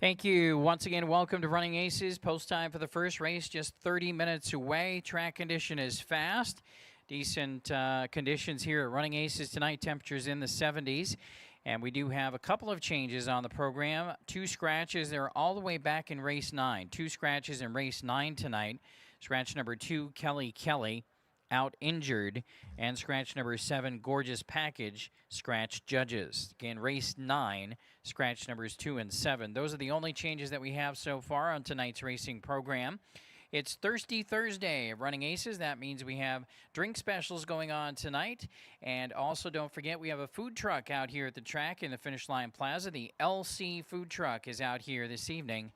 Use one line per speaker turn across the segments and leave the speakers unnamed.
Thank you. Once again, welcome to Running Aces. Post time for the first race, just 30 minutes away. Track condition is fast. Decent conditions here at Running Aces tonight. Temperatures in the 70s. And we do have a couple of changes on the program. Two scratches. They're all the way back in race 9. Two scratches in race 9 tonight. Scratch number 2, Kelly out injured, and scratch number 7, Gorgeous Package, scratch judges. Again, race 9, scratch numbers 2 and 7. Those are the only changes that we have so far on tonight's racing program. It's Thirsty Thursday of Running Aces. That means we have drink specials going on tonight. And also, don't forget, we have a food truck out here at the track in the Finish Line Plaza. The LC food truck is out here this evening.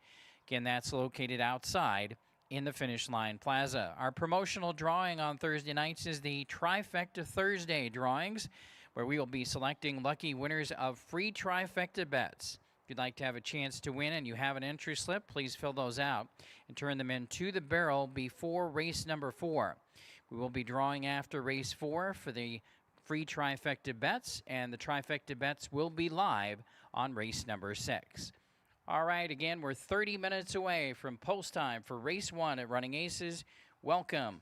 Again, that's located outside in the Finish Line Plaza. Our promotional drawing on Thursday nights is the Trifecta Thursday drawings, where we will be selecting lucky winners of free trifecta bets. If you'd like to have a chance to win and you have an entry slip, please fill those out and turn them into the barrel before race number 4. We will be drawing after race 4 for the free trifecta bets, and the trifecta bets will be live on race number 6. All right, again, we're 30 minutes away from post time for race 1 at Running Aces. Welcome.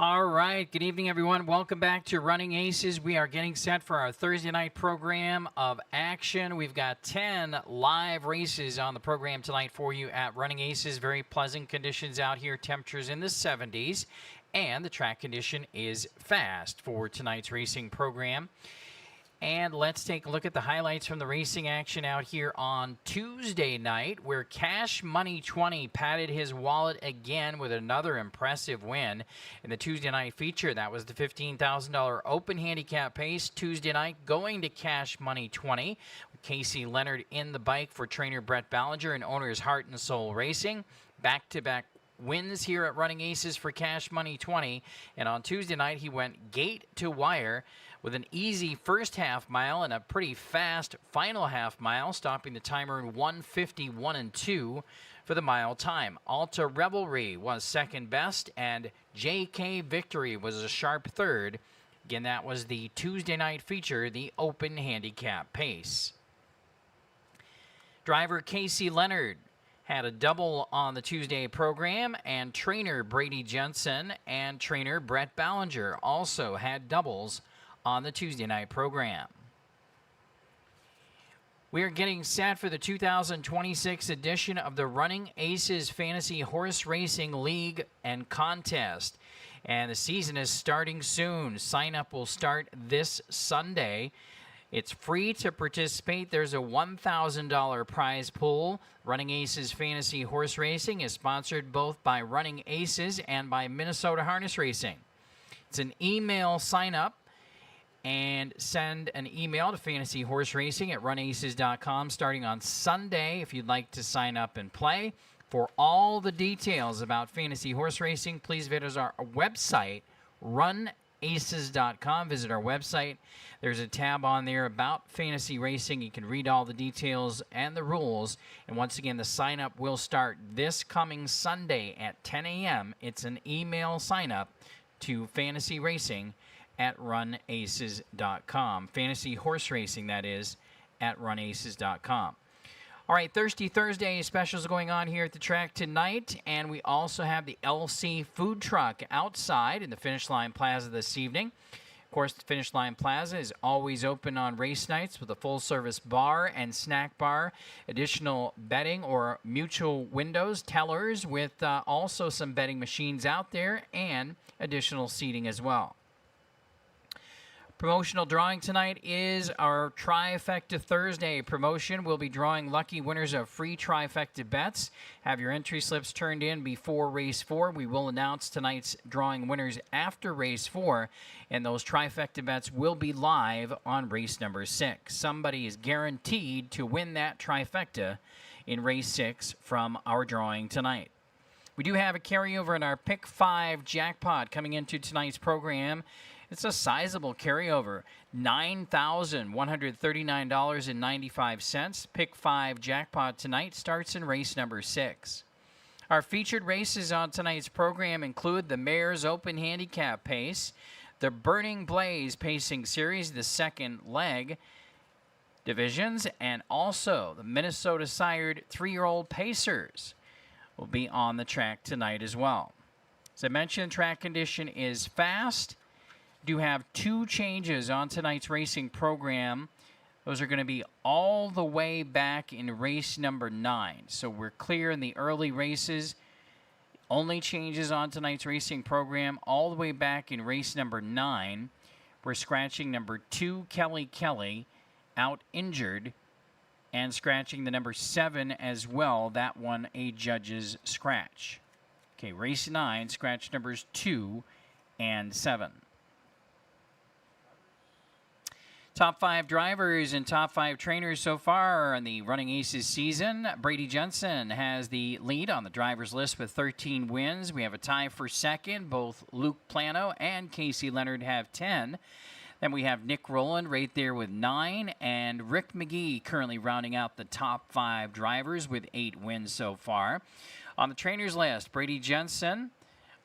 All right. Good evening, everyone. Welcome back to Running Aces. We are getting set for our Thursday night program of action. We've got 10 live races on the program tonight for you at Running Aces. Very pleasant conditions out here. Temperatures in the 70s. And the track condition is fast for tonight's racing program. And let's take a look at the highlights from the racing action out here on Tuesday night, where Cash Money 20 patted his wallet again with another impressive win in the Tuesday night feature. That was the $15,000 open handicap pace Tuesday night, going to Cash Money 20. Casey Leonard in the bike for trainer Brett Ballinger and owners Heart and Soul Racing. Back-to-back wins here at Running Aces for Cash Money 20. And on Tuesday night, he went gate to wire with an easy first half mile and a pretty fast final half mile, stopping the timer in 1:51.2 for the mile time. Alta Revelry was second best, and JK Victory was a sharp third. Again, that was the Tuesday night feature, the open handicap pace. Driver Casey Leonard had a double on the Tuesday program, and trainer Brady Jensen and trainer Brett Ballinger also had doubles on the Tuesday night program. We are getting set for the 2026 edition of the Running Aces Fantasy Horse Racing League and Contest. And the season is starting soon. Sign up will start this Sunday. It's free to participate. There's a $1,000 prize pool. Running Aces Fantasy Horse Racing is sponsored both by Running Aces and by Minnesota Harness Racing. It's an email sign up, and send an email to fantasyhorseracing@runaces.com starting on Sunday if you'd like to sign up and play. For all the details about fantasy horse racing, please visit our website, runaces.com. Visit our website. There's a tab on there about fantasy racing. You can read all the details and the rules. And once again, the sign-up will start this coming Sunday at 10 a.m. It's an email sign-up to fantasy racing at runaces.com. Fantasy horse racing, that is, at runaces.com. All right, Thirsty Thursday specials going on here at the track tonight, and we also have the LC food truck outside in the Finish Line Plaza this evening. Of course, the Finish Line Plaza is always open on race nights with a full-service bar and snack bar, additional betting or mutual windows, tellers with also some betting machines out there, and additional seating as well. Promotional drawing tonight is our Trifecta Thursday promotion. We'll be drawing lucky winners of free Trifecta bets. Have your entry slips turned in before race 4. We will announce tonight's drawing winners after race 4, and those Trifecta bets will be live on race number 6. Somebody is guaranteed to win that Trifecta in race 6 from our drawing tonight. We do have a carryover in our Pick 5 jackpot coming into tonight's program. It's a sizable carryover, $9,139.95. Pick 5 jackpot tonight starts in race number 6. Our featured races on tonight's program include the Mayor's Open Handicap Pace, the Burning Blaze Pacing Series, the second leg divisions, and also the Minnesota sired 3-year-old Pacers will be on the track tonight as well. As I mentioned, track condition is fast. Do have 2 changes on tonight's racing program. Those are going to be all the way back in race number 9. So we're clear in the early races. Only changes on tonight's racing program all the way back in race number 9. We're scratching number 2, Kelly Kelly, out injured, and scratching the number 7 as well. That one a judge's scratch. Okay, race 9, scratch numbers 2 and 7. Top 5 drivers and top 5 trainers so far in the Running Aces season. Brady Jensen has the lead on the driver's list with 13 wins. We have a tie for second. Both Luke Plano and Casey Leonard have 10. Then we have Nick Rowland right there with 9. And Rick McGee currently rounding out the top 5 drivers with 8 wins so far. On the trainers list, Brady Jensen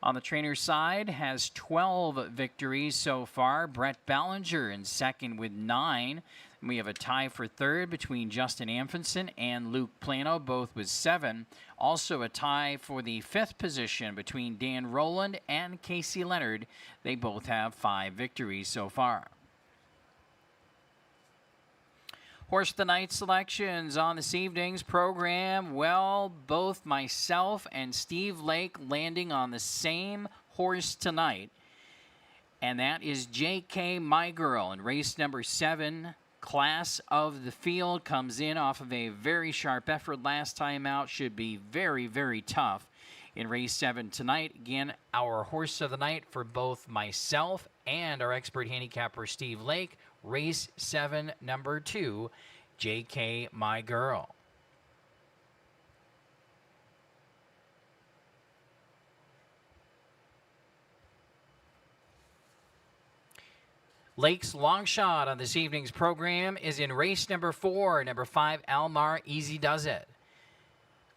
On the trainer side, has 12 victories so far. Brett Ballinger in second with 9. And we have a tie for third between Justin Amundsen and Luke Plano, both with 7. Also a tie for the 5th position between Dan Rowland and Casey Leonard. They both have 5 victories so far. Horse of the Night selections on this evening's program. Well, both myself and Steve Lake landing on the same horse tonight. And that is JK My Girl in race number 7. Class of the field comes in off of a very sharp effort last time out. Should be very, very tough in race 7 tonight. Again, our horse of the night for both myself and our expert handicapper Steve Lake. Race 7, number 2, JK My Girl. Lake's long shot on this evening's program is in race number 4, number 5, Almar Easy Does It.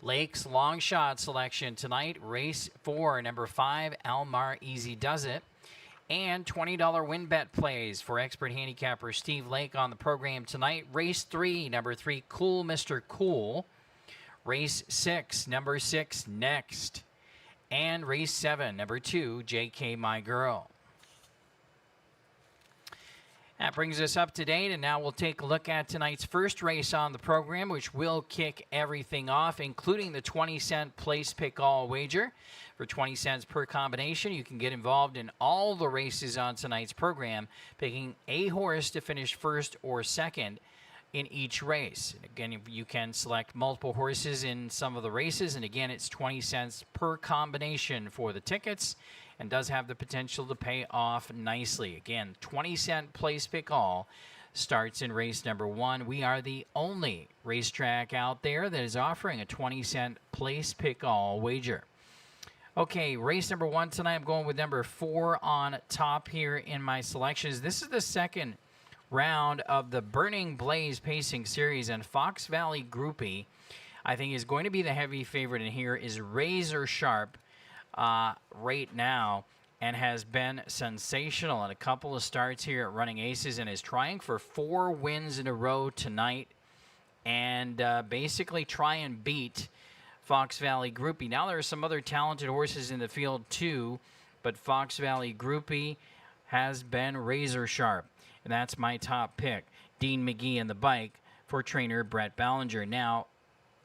Lake's long shot selection tonight, race 4, number 5, Almar Easy Does It. And $20 win bet plays for expert handicapper Steve Lake on the program tonight. Race 3, number 3, Cool Mr. Cool. Race 6, number 6, Next. And race 7, number 2, JK My Girl. That brings us up to date, and now we'll take a look at tonight's first race on the program, which will kick everything off, including the 20-cent place pick all wager. For 20 cents per combination, you can get involved in all the races on tonight's program, picking a horse to finish first or second in each race. Again, you can select multiple horses in some of the races, and again, it's 20 cents per combination for the tickets, and does have the potential to pay off nicely. Again, 20-cent place pick all starts in race number 1. We are the only racetrack out there that is offering a 20-cent place pick all wager. Okay, race number 1 tonight, I'm going with number 4 on top here in my selections. This is the second round of the Burning Blaze Pacing Series, and Fox Valley Groupie, I think, is going to be the heavy favorite in here, is razor sharp right now, and has been sensational in a couple of starts here at Running Aces, and is trying for 4 wins in a row tonight, and basically try and beat Fox Valley Groupie. Now there are some other talented horses in the field too, but Fox Valley Groupie has been razor sharp, and that's my top pick. Dean McGee in the bike for trainer Brett Ballinger. Now,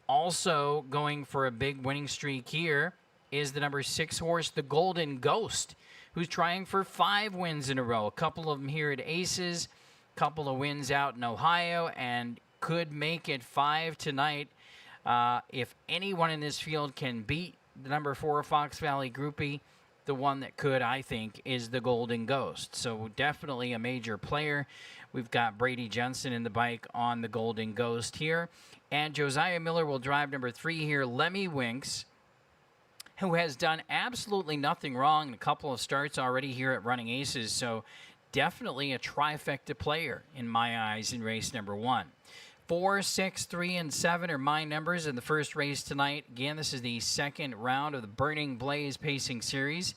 also going for a big winning streak here is the number 6 horse, the Golden Ghost, who's trying for 5 wins in a row. A couple of them here at Aces, a couple of wins out in Ohio, and could make it 5 tonight. If anyone in this field can beat the number 4 Fox Valley Groupie, the one that could, I think, is the Golden Ghost. So definitely a major player. We've got Brady Jensen in the bike on the Golden Ghost here. And Josiah Miller will drive number 3 here, Lemmy Winks, who has done absolutely nothing wrong in a couple of starts already here at Running Aces. So definitely a trifecta player in my eyes in race number 1. 4, 6, 3, and 7 are my numbers in the first race tonight. Again, this is the second round of the Burning Blaze Pacing Series.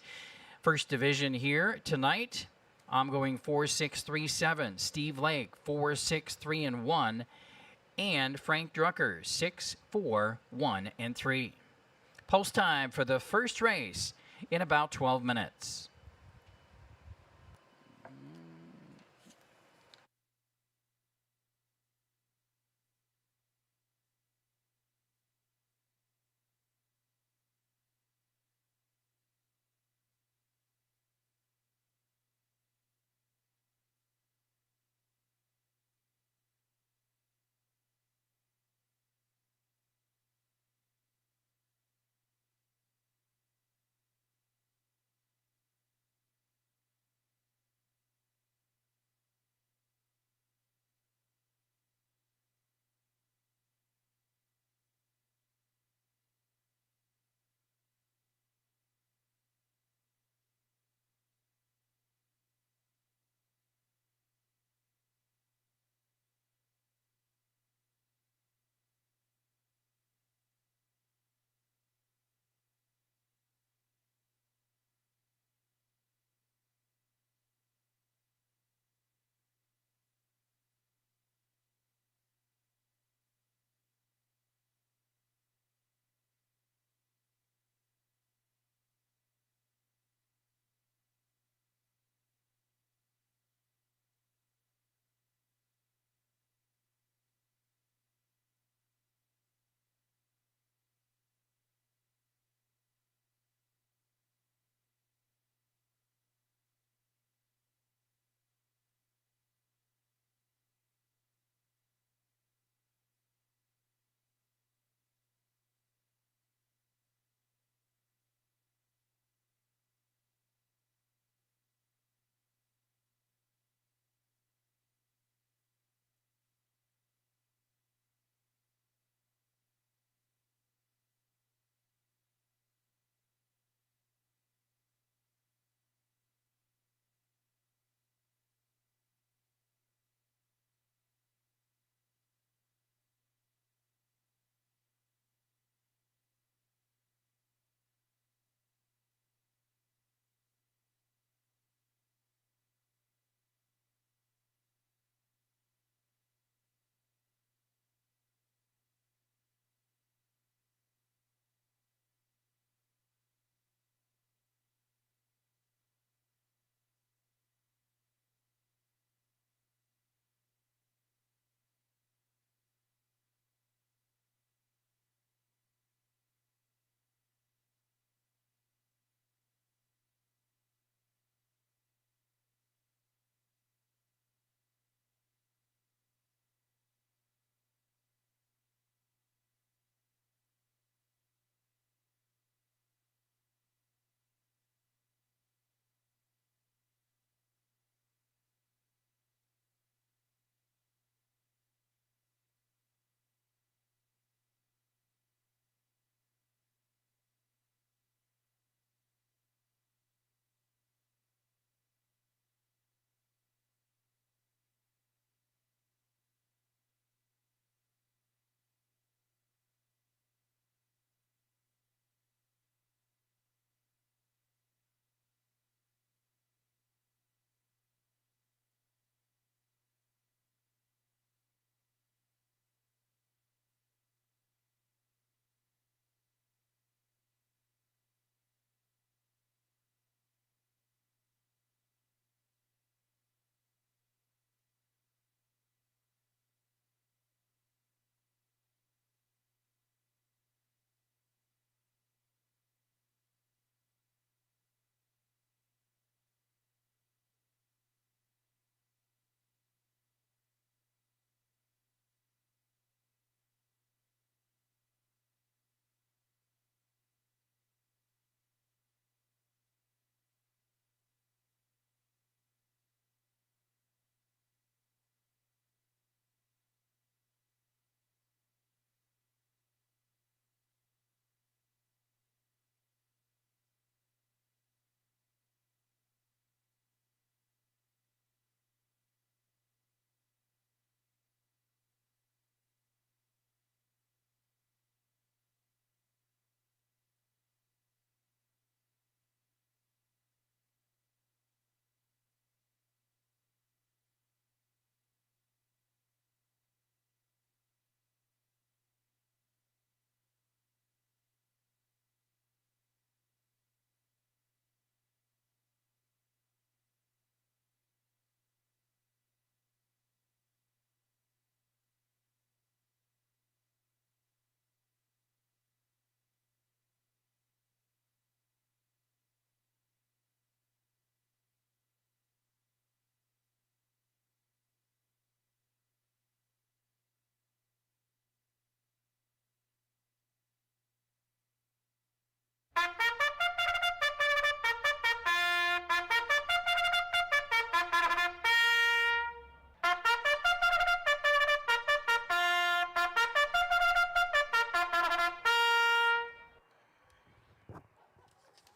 First division here tonight. I'm going 4, 6, 3, 7. Steve Lake, 4, 6, 3, and 1. And Frank Drucker, 6, 4, 1, and 3. Post time for the first race in about 12 minutes.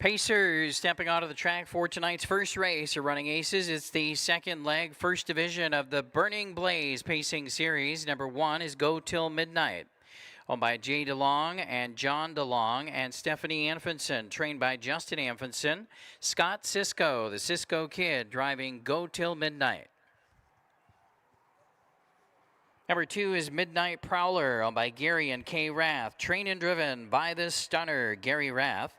Pacers stepping onto the track for tonight's first race of Running Aces. It's the second leg, first division of the Burning Blaze Pacing Series. Number 1 is Go Till Midnight, owned by Jay DeLong and John DeLong and Stephanie Anfinson, trained by Justin Anfinson. Scott Cisco, the Cisco Kid, driving Go Till Midnight. Number 2 is Midnight Prowler, owned by Gary and Kay Rath, trained and driven by the stunner, Gary Rath.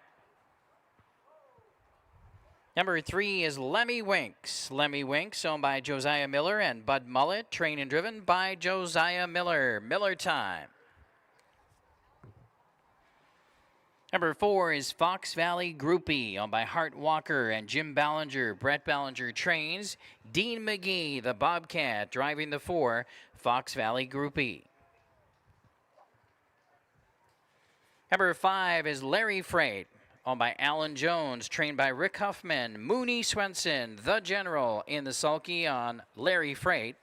Number 3 is Lemmy Winks. Lemmy Winks, owned by Josiah Miller and Bud Mullet, trained and driven by Josiah Miller. Miller time. Number 4 is Fox Valley Groupie, owned by Hart Walker and Jim Ballinger. Brett Ballinger trains. Dean McGee, the Bobcat, driving the 4, Fox Valley Groupie. Number 5 is Larry Freight, owned by Alan Jones, trained by Rick Huffman. Mooney Swenson, the General, in the sulky on Larry Freight.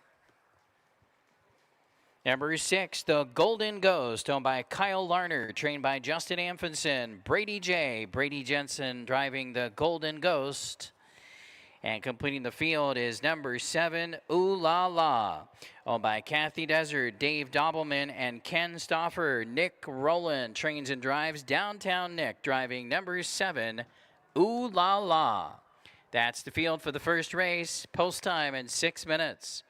Number 6, the Golden Ghost, owned by Kyle Larner, trained by Justin Anfinson. Brady Jensen driving the Golden Ghost. And completing the field is number 7, Ooh La La, owned by Kathy Desert, Dave Dobbleman, and Ken Stoffer. Nick Rowland trains and drives. Downtown Nick driving number 7, Ooh La La. That's the field for the first race. Post time in 6 minutes.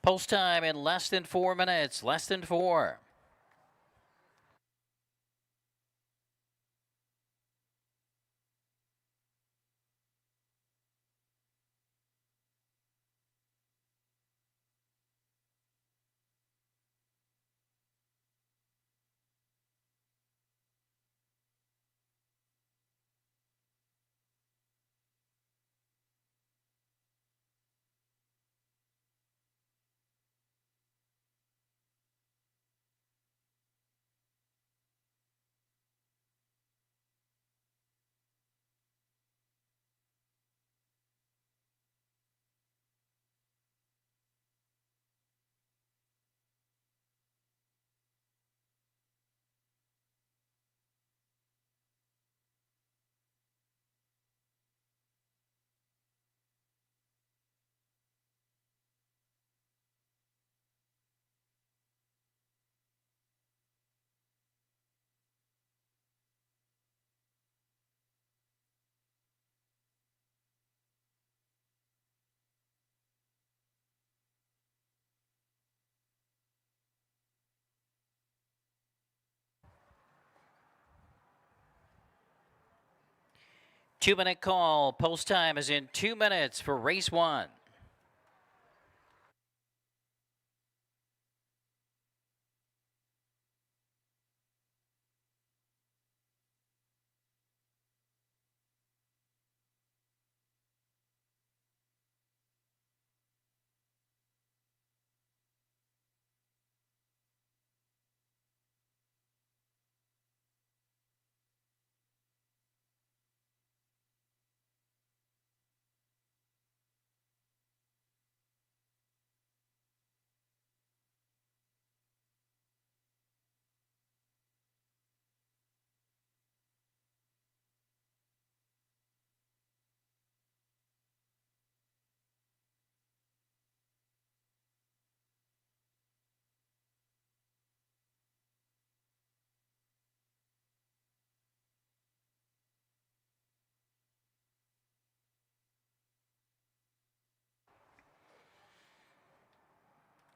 Post time in less than 4 minutes. Less than 4. 2-minute call. Post time is in 2 minutes for race 1.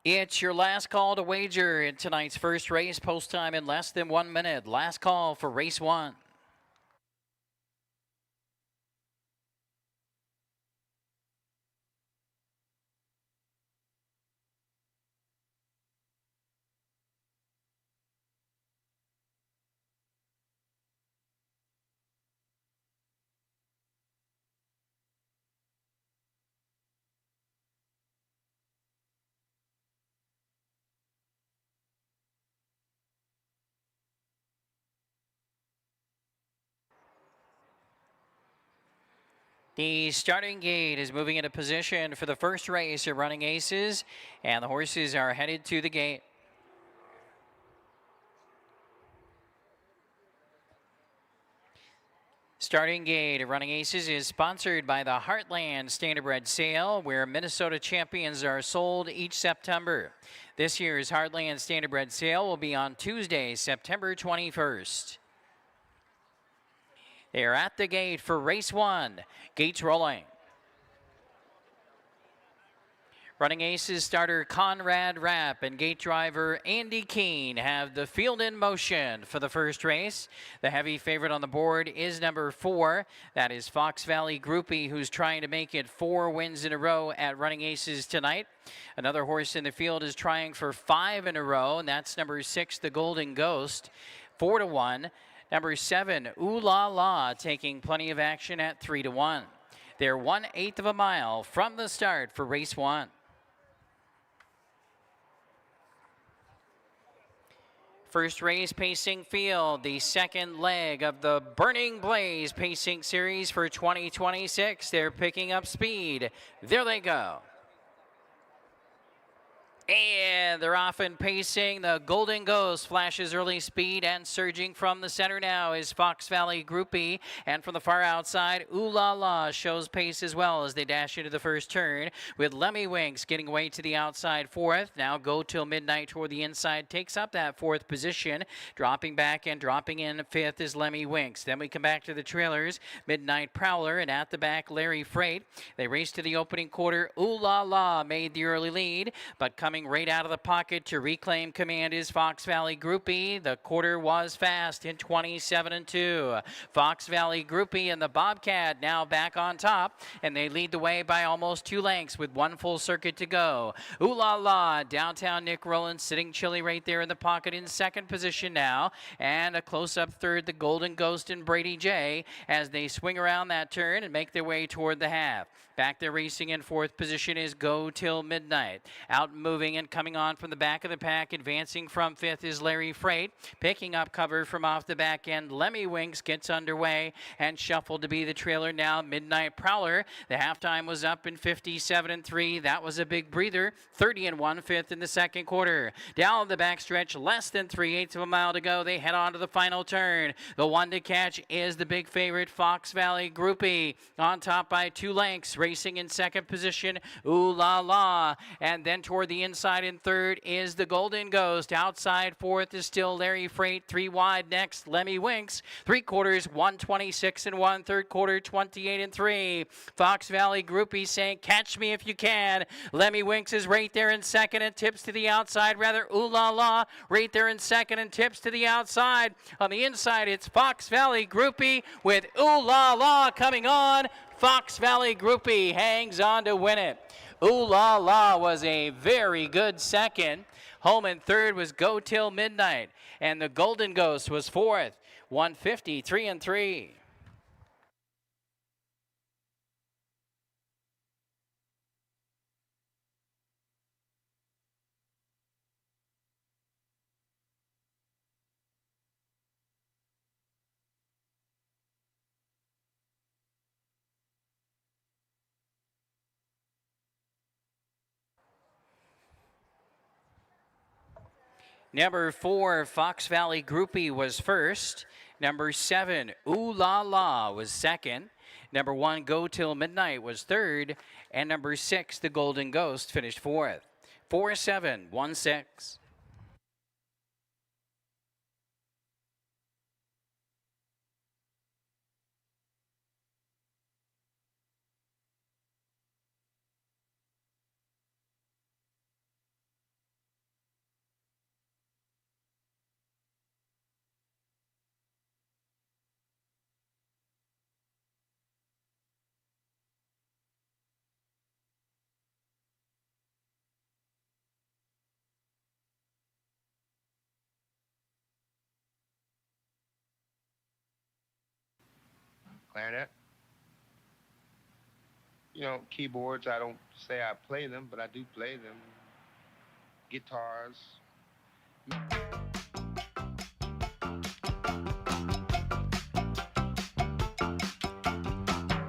It's your last call to wager in tonight's first race. Post time in less than 1 minute. Last call for race 1. The starting gate is moving into position for the first race of Running Aces, and the horses are headed to the gate. Starting gate of Running Aces is sponsored by the Heartland Standardbred Sale, where Minnesota champions are sold each September. This year's Heartland Standardbred Sale will be on Tuesday, September 21st. They are at the gate for race 1. Gates rolling. Running Aces starter Conrad Rapp and gate driver Andy Keene have the field in motion for the first race. The heavy favorite on the board is number 4. That is Fox Valley Groupie, who's trying to make it 4 wins in a row at Running Aces tonight. Another horse in the field is trying for 5 in a row, and that's number 6, the Golden Ghost, 4-1. Number 7, Ooh La La, taking plenty of action at 3-1. They're 1/8 of a mile from the start for race 1. First race pacing field, the second leg of the Burning Blaze pacing series for 2026. They're picking up speed. There they go. And they're off and pacing. The Golden Ghost flashes early speed, and surging from the center now is Fox Valley Groupie. And from the far outside, Ooh La La shows pace as well as they dash into the first turn, with Lemmy Winks getting away to the outside 4th. Now Go Till Midnight toward the inside takes up that 4th position. Dropping back and dropping in 5th is Lemmy Winks. Then we come back to the trailers. Midnight Prowler, and at the back, Larry Freight. They race to the opening quarter. Ooh La La made the early lead, but coming right out of the pocket to reclaim command is Fox Valley Groupie. The quarter was fast in 27-2. Fox Valley Groupie and the Bobcat now back on top, and they lead the way by almost 2 lengths with 1 full circuit to go. Ooh La La, downtown Nick Rowland sitting chilly right there in the pocket in 2nd position now, and a close-up 3rd, the Golden Ghost and Brady J, as they swing around that turn and make their way toward the half. Back there racing in 4th position is Go Till Midnight. Out moving and coming on from the back of the pack, advancing from 5th is Larry Freight. Picking up cover from off the back end, Lemmy Winks gets underway and shuffled to be the trailer now. Midnight Prowler. The halftime was up in 57-3. That was a big breather. 30-1, 5th in the second quarter. Down the backstretch, less than 3/8 of a mile to go. They head on to the final turn. The one to catch is the big favorite, Fox Valley Groupie, on top by 2 lengths. Racing in 2nd position, Ooh La La. And then toward the inside in third is the Golden Ghost. Outside fourth is still Larry Freight. 3 wide next, Lemmy Winks. 3/4, 126 and 1. Third quarter, 28 and 3. Fox Valley Groupie saying, catch me if you can. Lemmy Winks is right there in second and tips to the outside. Rather, Ooh La La right there in second and tips to the outside. On the inside, it's Fox Valley Groupie with Ooh La La coming on. Fox Valley Groupie hangs on to win it. Ooh La La was a very good second. Home in third was Go Till Midnight. And the Golden Ghost was fourth. 153 and 3. Number 4, Fox Valley Groupie was first. Number 7, Ooh La La was second. Number 1, Go Till Midnight was third. And number 6, the Golden Ghost finished fourth. 4-7, 1-6.
Clarinet. You know, keyboards, I don't say I play them, but I do play them. Guitars.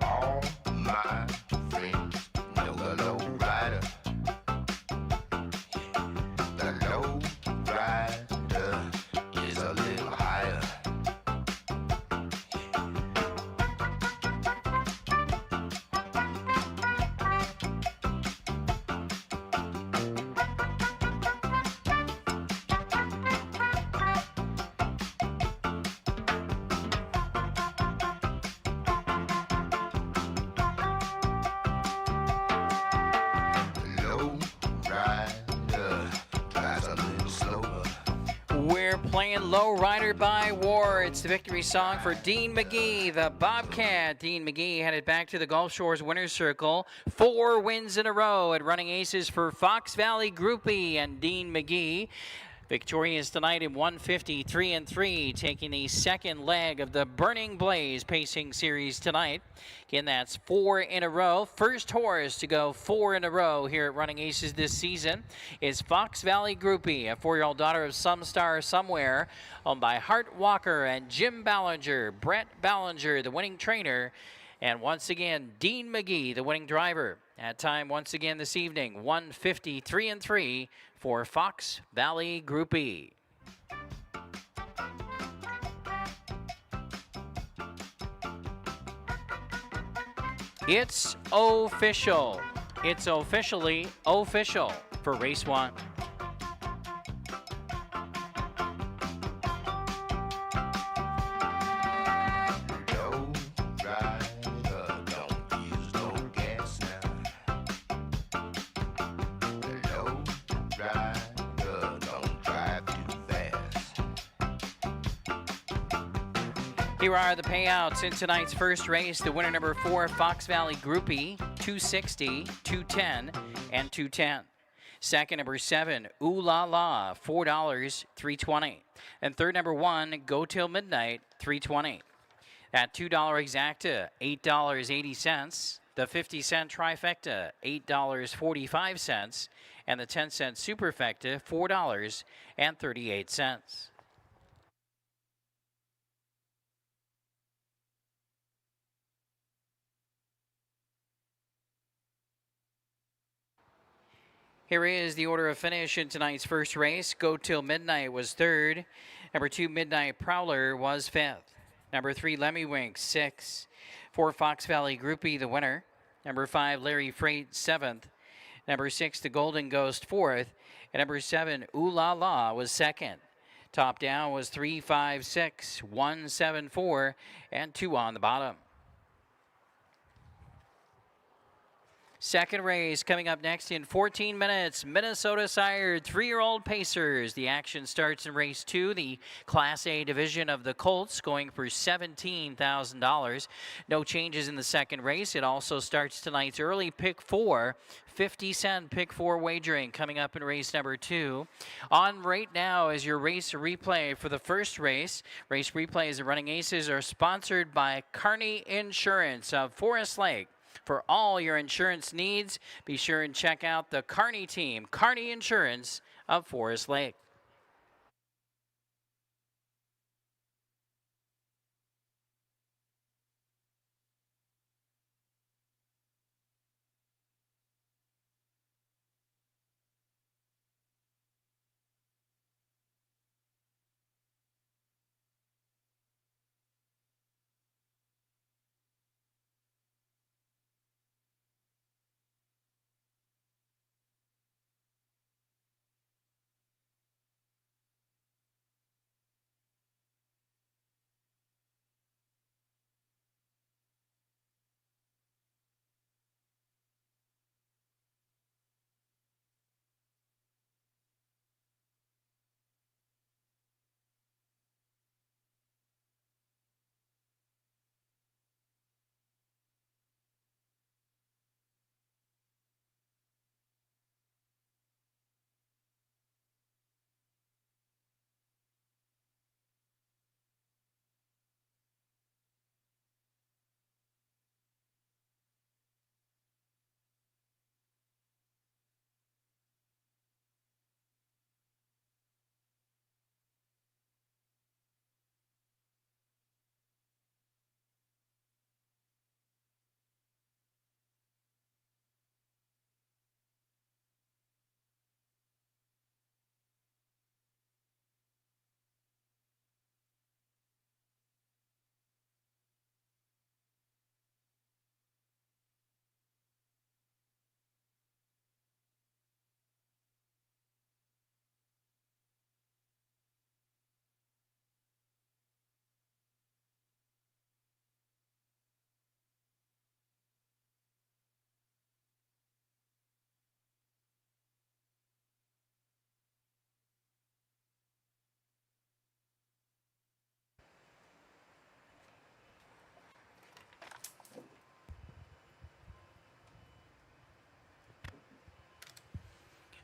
All my friends know the low rider. The low rider is a little higher.
We're playing Low Rider by War. It's the victory song for Dean McGee, the Bobcat. Dean McGee headed back to the Gulf Shores Winner's Circle. 4 wins in a row at Running Aces for Fox Valley Groupie and Dean McGee. Victorious tonight in 153 and 3, taking the second leg of the Burning Blaze Pacing Series tonight. Again, that's 4 in a row. First horse to go 4 in a row here at Running Aces this season is Fox Valley Groupie, a 4-year-old daughter of Some Star Somewhere, owned by Hart Walker and Jim Ballinger. Brett Ballinger, the winning trainer. And once again, Dean McGee, the winning driver. At time once again this evening, 153 and 3 for Fox Valley Groupie. It's official. It's officially official for race 1. Here are the payouts in tonight's first race. The winner, number 4, Fox Valley Groupie, $260, $210, and $210. Second, number 7, Ooh La La, $4, $320. And third, number 1, Go Till Midnight, $320. That $2 exacta, $8.80. The 50-cent trifecta, $8.45. And the 10-cent superfecta, $4.38. Here is the order of finish in tonight's first race. Go Till Midnight was third. Number 2, Midnight Prowler was fifth. Number 3, Lemmy Winks, 6th. 4, Fox Valley Groupie, the winner. Number 5, Larry Freight, 7th. Number 6, the Golden Ghost, fourth. And number 7, Ooh La La, was second. Top down was 3, 5, 6, 1, 7, 4, and 2 on the bottom. Second race coming up next in 14 minutes. Minnesota sired 3-year-old Pacers. The action starts in race 2, the Class A division of the Colts, going for $17,000. No changes in the second race. It also starts tonight's early pick 4. 50-cent pick 4 wagering coming up in race number 2. On right now is your race replay for the first race. Race replays of Running Aces are sponsored by Kearney Insurance of Forest Lake. For all your insurance needs, be sure and check out the Kearney team, Kearney Insurance of Forest Lake.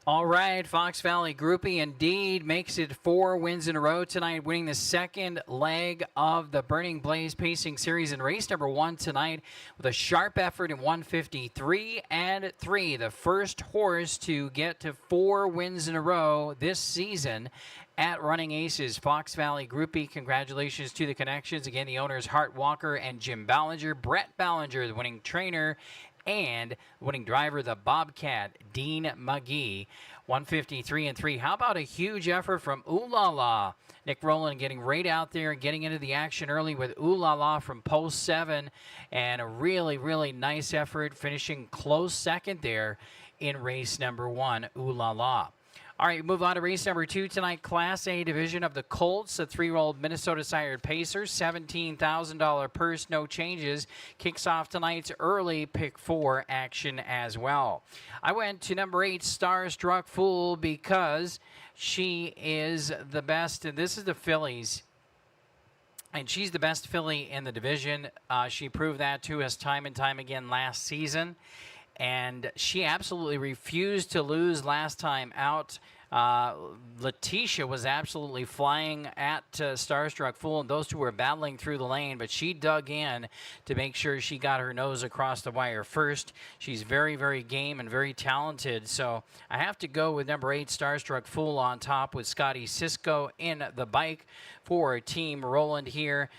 All right, Fox Valley Groupie indeed makes it 4 wins in a row tonight, winning the second leg of the Burning Blaze Pacing Series in race number 1 tonight with a sharp effort in 153 and 3. The first horse to get to 4 wins in a row this season at Running Aces. Fox Valley Groupie, congratulations to the connections. Again, the owners Hart Walker and Jim Ballinger. Brett Ballinger, the winning trainer, and winning driver, the Bobcat, Dean McGee. 153 and 3. How about a huge effort from Ooh La La? Nick Rowland getting right out there and getting into the action early with Ooh La La from post 7. And a really, really nice effort, finishing close second there in race number 1, Ooh La La. All right, move on to race number 2 tonight, Class A division of the Colts, the 3-year-old Minnesota sired Pacers, $17,000 purse, no changes. Kicks off tonight's early pick 4 action as well. I went to number 8, Starstruck Fool, because she is the best. And this is the fillies. And she's the best filly in the division. She proved that to us time and time again last season. And she absolutely refused to lose last time out. Letitia was absolutely flying at Starstruck Fool, and those two were battling through the lane, but she dug in to make sure she got her nose across the wire first. She's very, very game and very talented, so I have to go with number 8, Starstruck Fool, on top with Scotty Cisco in the bike for Team Roland here.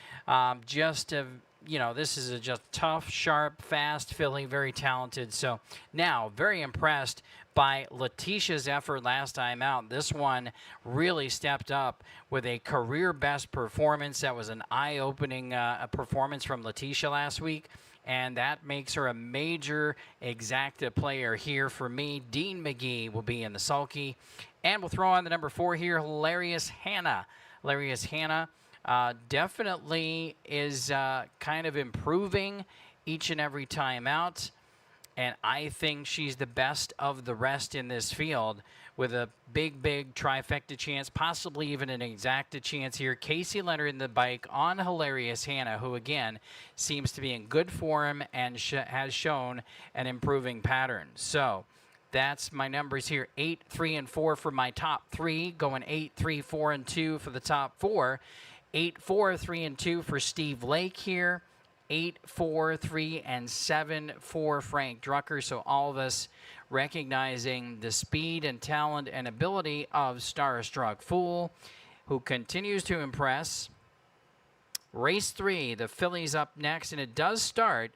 You know, this is a just tough, sharp, fast filly, very talented. So now, very impressed by Letitia's effort last time out. This one really stepped up with a career best performance. That was an eye-opening performance from Letitia last week. and that makes her a major exacta player here for me. Dean McGee will be in the sulky, and we'll throw on the number 4 here, Hilarious Hannah. Hilarious Hannah definitely is kind of improving each and every time out, and I think she's the best of the rest in this field, with a big trifecta chance, possibly even an exacta chance here. Casey Leonard in the bike on Hilarious Hannah, who again seems to be in good form and has shown an improving pattern. So that's my numbers here: 8, 3, and 4 for my top 3, going 8, 3, 4, and 2 for the top 4. 8, 4, 3, and 2 for Steve Lake here. 8, 4, 3, and 7 for Frank Drucker. So all of us recognizing the speed and talent and ability of Starstruck Fool, who continues to impress. Race 3, the fillies up next, and it does start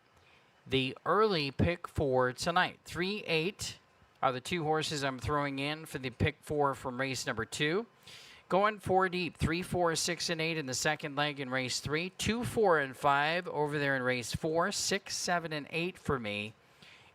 the early pick 4 tonight. 3, 8 are the 2 horses I'm throwing in for the pick 4 from race number 2. Going 4 deep, 3, 4, 6, and 8 in the second leg in race 3. 2, 4, and 5 over there in race 4. 6, 7, and 8 for me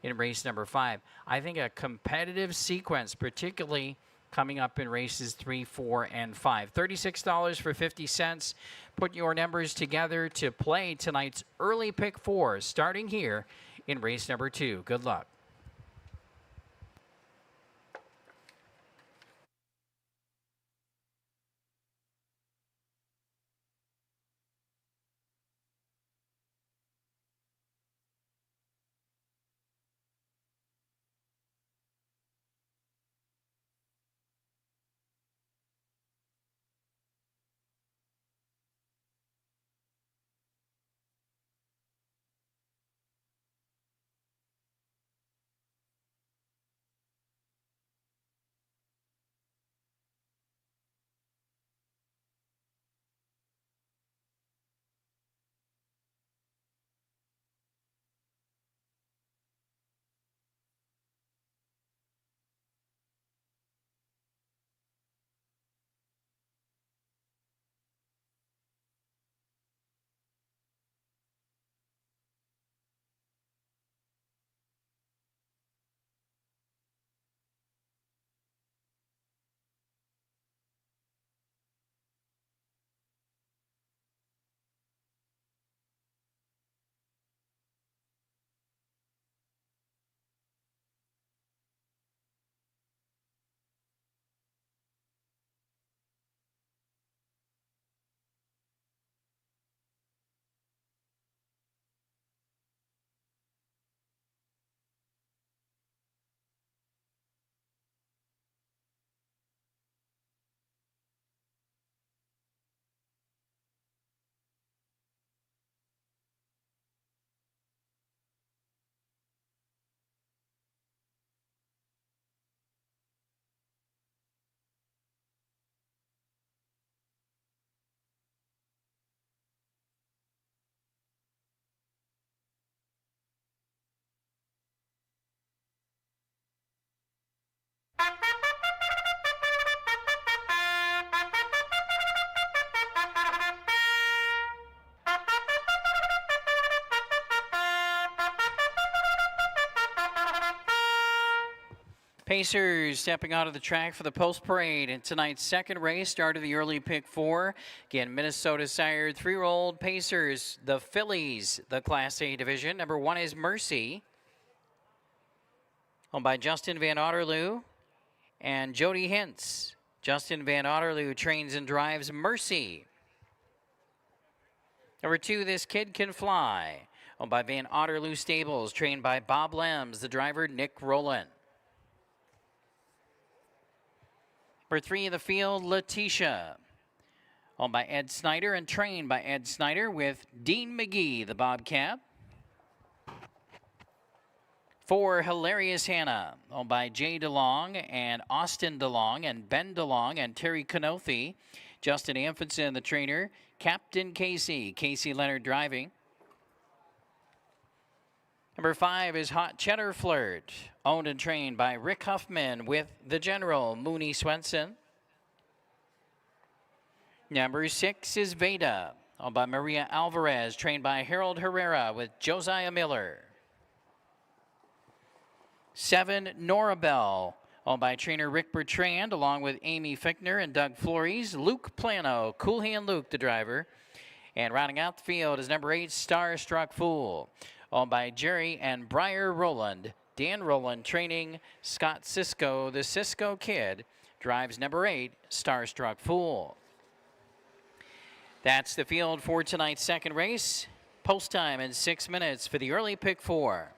in race number 5. I think a competitive sequence, particularly coming up in races 3, 4, and 5. $36 for 50 cents. Put your numbers together to play tonight's early pick 4, starting here in race number 2. Good luck. Pacers stepping out of the track for the post parade in tonight's second race, start of the early pick 4. Again, Minnesota sired 3-year-old Pacers, the fillies, the Class A division. Number 1 is Mercy, owned by Justin Van Otterloo and Jody Hintz. Justin Van Otterloo trains and drives Mercy. Number 2, This Kid Can Fly, owned by Van Otterloo Stables, trained by Bob Lems, the driver Nick Rowland. Number 3 in the field, Letitia, owned by Ed Snyder and trained by Ed Snyder with Dean McGee, the Bobcat. 4, Hilarious Hannah, owned by Jay DeLong and Austin DeLong and Ben DeLong and Terry Canothy. Justin Amphitson, the trainer. Captain Casey, Casey Leonard driving. Number 5 is Hot Cheddar Flirt, owned and trained by Rick Huffman with the General, Mooney Swenson. Number 6 is Veda, Owned by Maria Alvarez, trained by Harold Herrera with Josiah Miller. 7, Norabelle, owned by trainer Rick Bertrand, along with Amy Fickner and Doug Flores. Luke Plano, Cool Hand Luke, the driver. And rounding out the field is number 8, Starstruck Fool, owned by Jerry and Briar Rowland. Dan Rowland training Scott Cisco, the Cisco Kid, drives number 8, Starstruck Fool. That's the field for tonight's second race. Post time in 6 minutes for the early pick 4.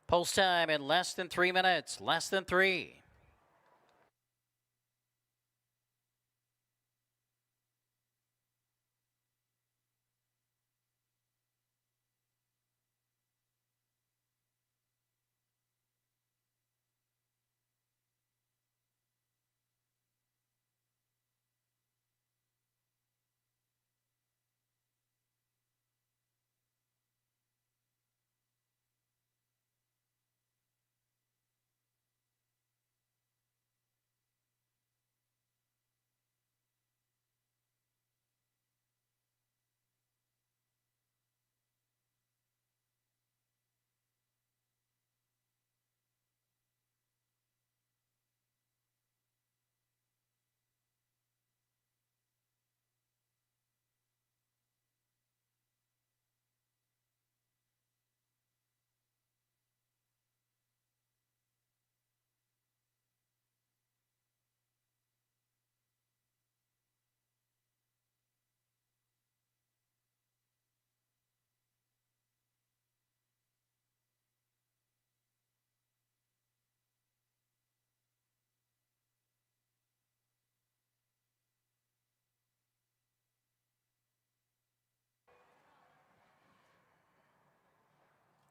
Post time in less than 3 minutes, less than 3.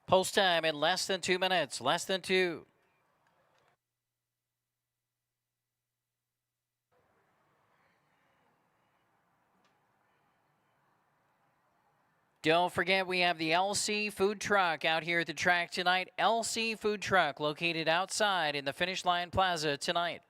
Post time in less than 2 minutes, less than 2. Don't forget, we have the LC Food Truck out here at the track tonight. LC Food Truck located outside in the Finish Line Plaza tonight.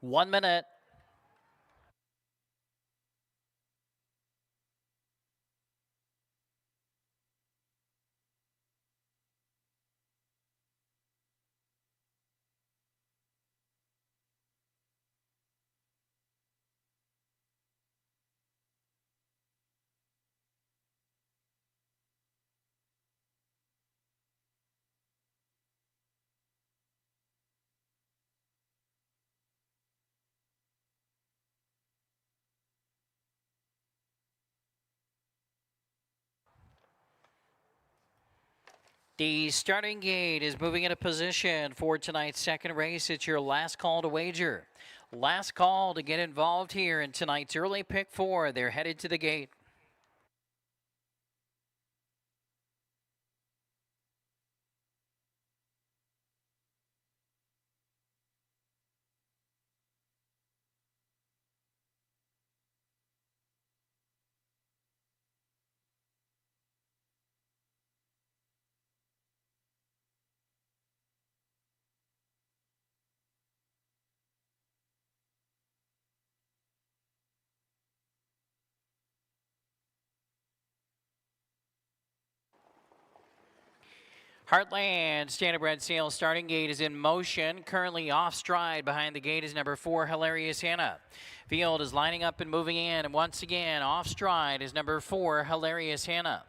One minute. The starting gate is moving into position for tonight's second race. It's your last call to wager. Last call to get involved here in tonight's early pick 4. They're headed to the gate. Heartland Standardbred Sales starting gate is in motion. Currently off stride behind the gate is number 4, Hilarious Hannah. Field is lining up and moving in, and once again off stride is number 4, Hilarious Hannah.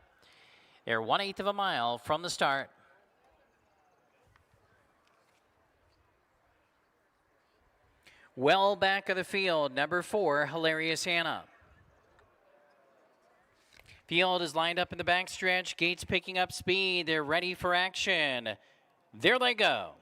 They're 1/8 of a mile from the start. Well back of the field, number 4, Hilarious Hannah. Field is lined up in the backstretch. Gates picking up speed. They're ready for action. There they go.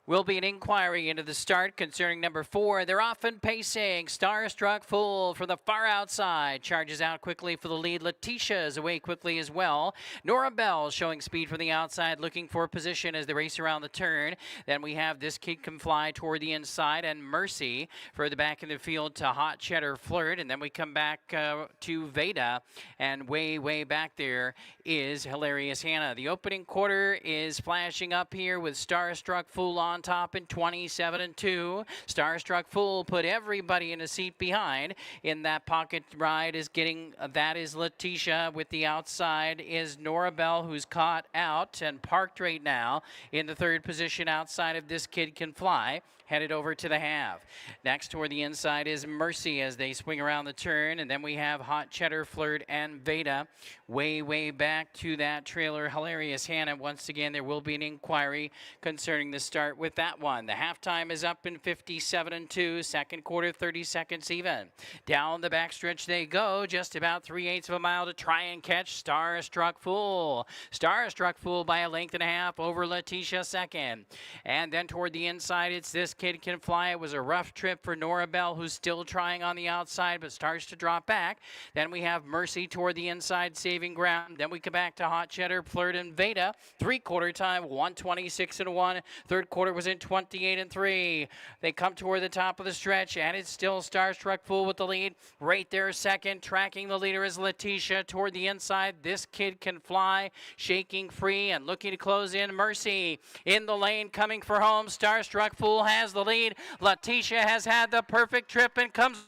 Will be an inquiry into the start concerning number 4. They're off and pacing. Starstruck Fool from the far outside. Charges out quickly for the lead. Letitia is away quickly as well. Nora Bell showing speed from the outside, looking for position as they race around the turn. Then we have This Kid Can Fly toward the inside, and Mercy further back in the field to Hot Cheddar Flirt. And then we come back to Veda, and way back there is Hilarious Hannah. The opening quarter is flashing up here with Starstruck Fool on top in 27-2. Starstruck Fool put everybody in a seat behind. In that pocket ride is that is Letitia. With the outside is Nora Bell, who's caught out and parked right now in the third position outside of This Kid Can Fly, headed over to the half. Next toward the inside is Mercy as they swing around the turn, and then we have Hot Cheddar Flirt and Veda way back to that trailer, Hilarious Hannah. Once again, there will be an inquiry concerning the start with that one. The halftime is up in 57-2, second quarter 30 seconds even. Down the backstretch they go, just about 3/8 of a mile to try and catch Starstruck Fool. Starstruck Fool by a length and a half over Letitia second. And then toward the inside, it's This Kid Can Fly. It was a rough trip for Nora Bell, who's still trying on the outside but starts to drop back. Then we have Mercy toward the inside, saving ground. Then we come back to Hot Cheddar, Flirt, and Veda. Three-quarter time, 1:26-1. Third quarter was in 28-3. They come toward the top of the stretch, and it's still Starstruck Fool with the lead. Right there, second. Tracking the leader is Letitia. Toward the inside, This Kid Can Fly, shaking free and looking to close in. Mercy in the lane, coming for home. Starstruck Fool has the lead. Letitia has had the perfect trip and comes.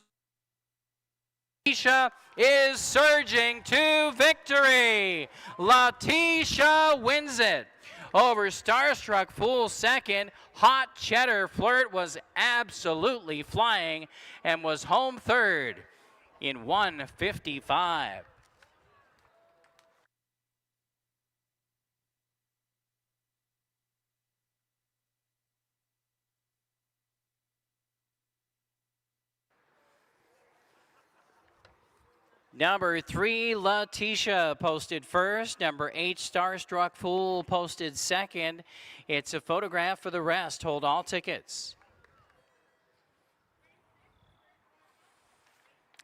Letitia is surging to victory. Letitia wins it over Starstruck Fool second. Hot Cheddar Flirt was absolutely flying and was home third in 1:55. Number 3, Letitia posted first. Number 8, Starstruck Fool posted second. It's a photograph for the rest. Hold all tickets.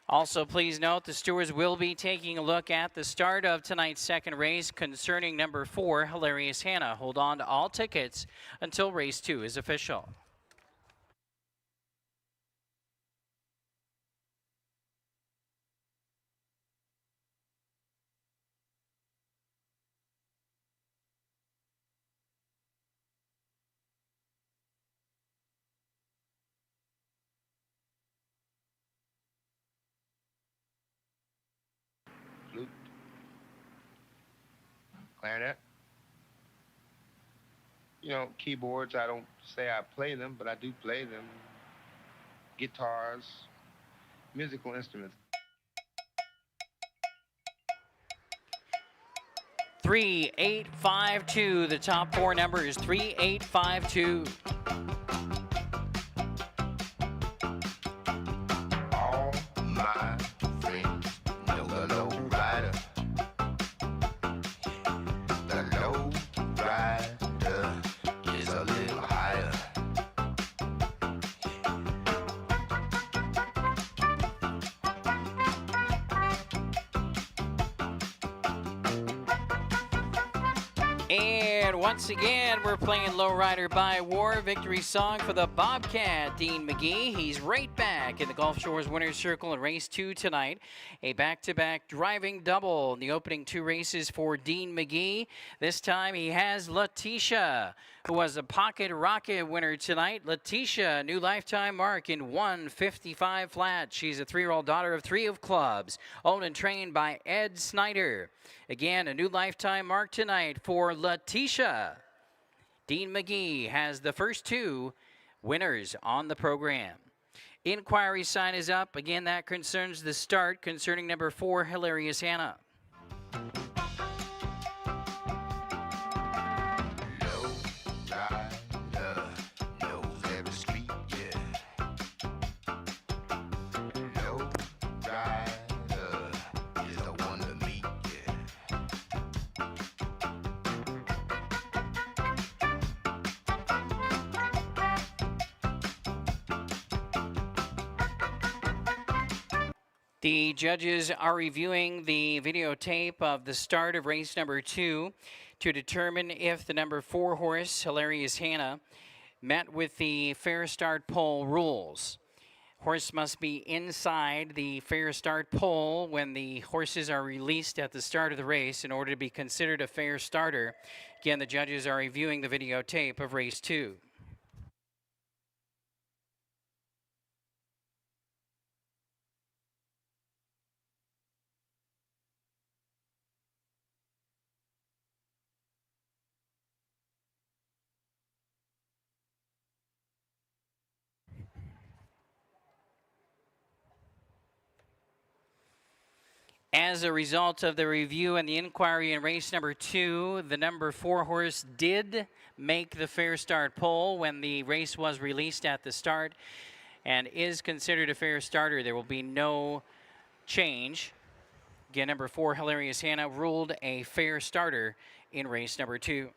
Also, please note the stewards will be taking a look at the start of tonight's second race concerning number 4, Hilarious Hannah. Hold on to all tickets until race 2 is official.
Flute, clarinet. You know, keyboards, I don't say I play them, but I do play them. Guitars, musical instruments.
3852, the top 4 numbers, 3852.
All my friends know the low rider.
And once again, we're playing Lowrider by War, victory song for the Bobcat, Dean McGee. He's right back in the Gulf Shores Winner's Circle in race 2 tonight. A back-to-back driving double in the opening 2 races for Dean McGee. This time he has Letitia, who was a Pocket Rocket winner tonight. Letitia, new lifetime mark in 1:55 flat. She's a 3-year-old daughter of 3 of clubs, owned and trained by Ed Snyder. Again, a new lifetime mark tonight for Letitia. Dean McGee has the first 2 winners on the program. Inquiry sign is up. Again, that concerns the start concerning number 4, Hilarious Hannah. The judges are reviewing the videotape of the start of race number 2 to determine if the number 4 horse, Hilarious Hannah, met with the fair start pole rules. Horse must be inside the fair start pole when the horses are released at the start of the race in order to be considered a fair starter. Again, the judges are reviewing the videotape of race 2. As a result of the review and the inquiry in race number 2, the number 4 horse did make the fair start pole when the race was released at the start and is considered a fair starter. There will be no change. Again, number 4, Hilarious Hannah, ruled a fair starter in race number 2.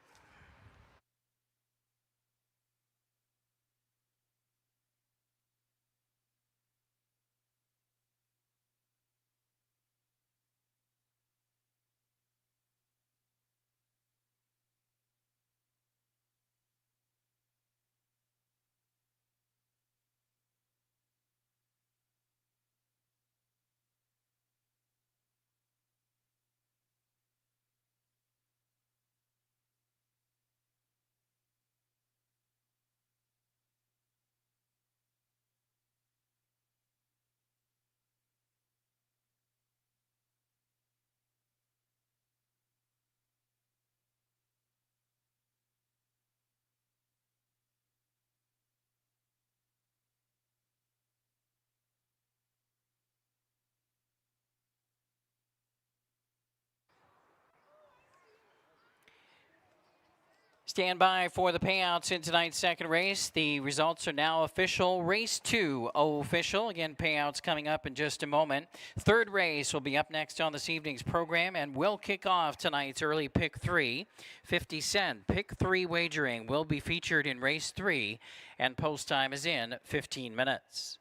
Stand by for the payouts in tonight's second race. The results are now official. Race 2 official. Again, payouts coming up in just a moment. Third race will be up next on this evening's program and will kick off tonight's early pick 3. 50-cent pick 3 wagering will be featured in race 3, and post time is in 15 minutes.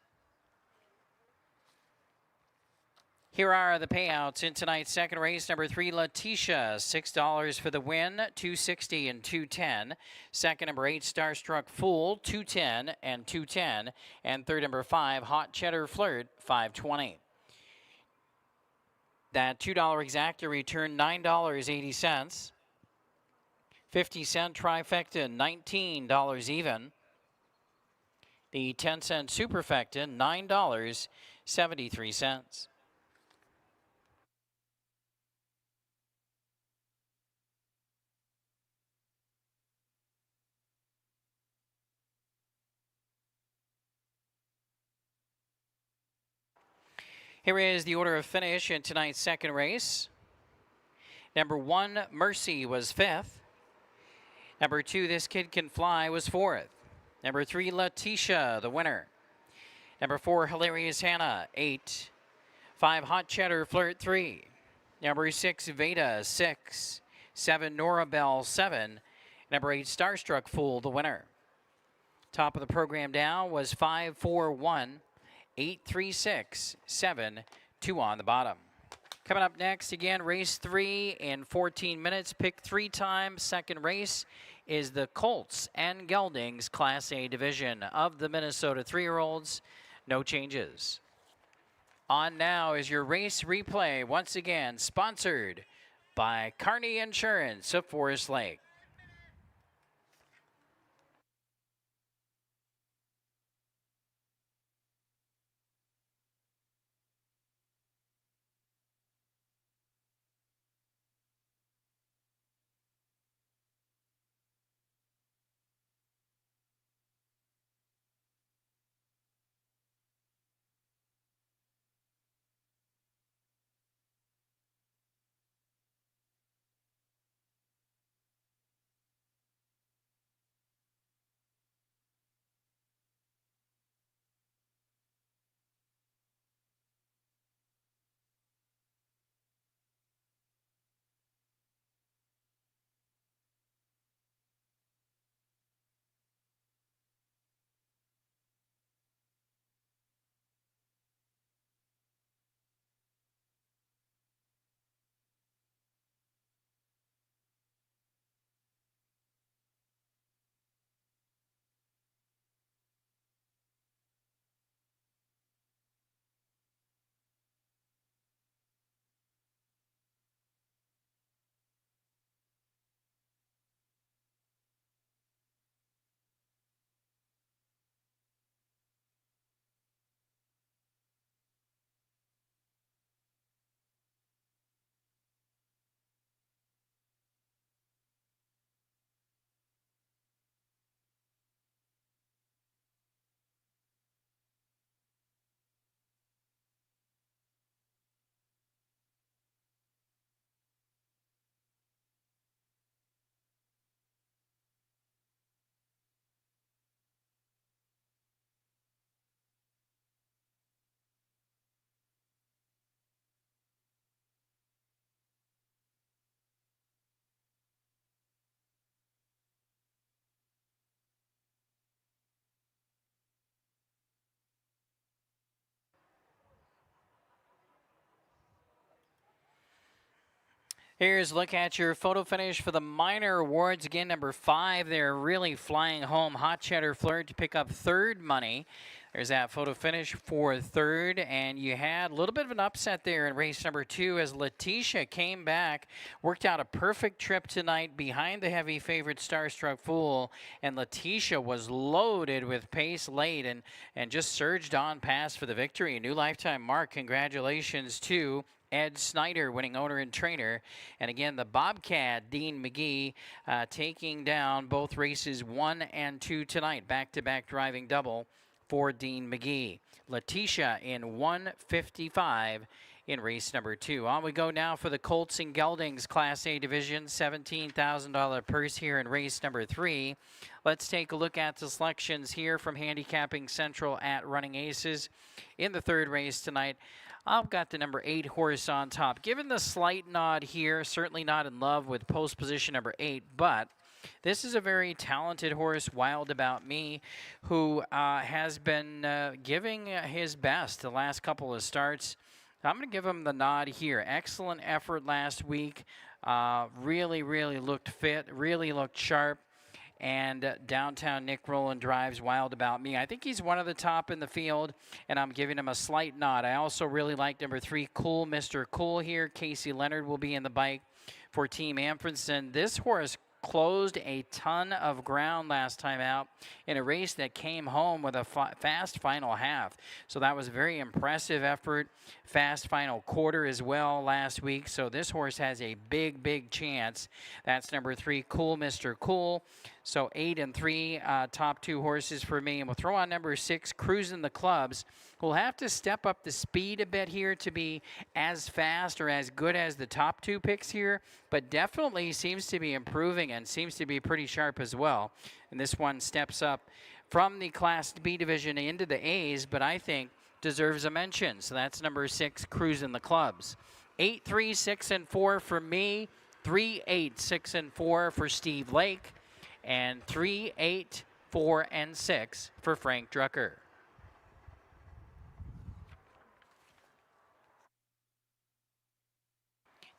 Here are the payouts in tonight's second race. Number 3, Letitia, $6 for the win, $2.60 and $2.10. Second, number 8, Starstruck Fool, $2.10 and $2.10. And third, number 5, Hot Cheddar Flirt, $5.20. That $2 exacta returned $9.80. 50-cent trifecta, $19 even. The 10-cent superfecta, $9.73. Here is the order of finish in tonight's second race. Number 1, Mercy, was 5th. Number 2, This Kid Can Fly, was 4th. Number 3, Letitia, the winner. Number 4, Hilarious Hannah, 8. 5, Hot Cheddar Flirt, 3. Number 6, Veda, 6. 7, Nora Bell, 7. Number 8, Starstruck Fool, the winner. Top of the program down was 5, 4, 1. 8, 3, 6, 7, 2 on the bottom. Coming up next, again, race 3 in 14 minutes. Pick 3 time. Second race is the Colts and Geldings Class A division of the Minnesota 3-year-olds. No changes. On now is your race replay, once again sponsored by Kearney Insurance of Forest Lake. Here's a look at your photo finish for the minor awards. Again, number 5, they're really flying home. Hot Cheddar Flirt to pick up third money. There's that photo finish for third. And you had a little bit of an upset there in race number 2 as Letitia came back, worked out a perfect trip tonight behind the heavy favorite Starstruck Fool. And Letitia was loaded with pace late and just surged on past for the victory. A new lifetime mark. Congratulations to Ed Snyder, winning owner and trainer. And again, the Bobcat, Dean McGee, taking down both races 1 and 2 tonight. Back-to-back driving double for Dean McGee. Letitia in 1:55 in race number 2. On we go now for the Colts and Geldings Class A division. $17,000 purse here in race number 3. Let's take a look at the selections here from Handicapping Central at Running Aces. In the third race tonight, I've got the number 8 horse on top. Given the slight nod here, certainly not in love with post position number 8, but this is a very talented horse, Wild About Me, who has been giving his best the last couple of starts. I'm going to give him the nod here. Excellent effort last week. Really looked fit, really looked sharp. And downtown Nick Rowland drives Wild About Me. I think he's one of the top in the field, and I'm giving him a slight nod. I also really like number 3, Cool Mr. Cool here. Casey Leonard will be in the bike for Team Amundsen. This horse closed a ton of ground last time out in a race that came home with a fast final half. So that was a very impressive effort. Fast final quarter as well last week. So this horse has a big chance. That's number 3, Cool Mr. Cool. So 8 and 3, top 2 horses for me. And we'll throw on number 6, Cruising the Clubs. We'll have to step up the speed a bit here to be as fast or as good as the top 2 picks here, but definitely seems to be improving and seems to be pretty sharp as well. And this one steps up from the Class B division into the A's, but I think deserves a mention. So that's number 6, Cruising the Clubs. 8, 3, 6, and 4 for me. 3, 8, 6, and 4 for Steve Lake. And 3, 8, 4, and 6 for Frank Drucker.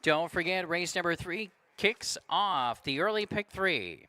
Don't forget, race number 3 kicks off the early pick 3.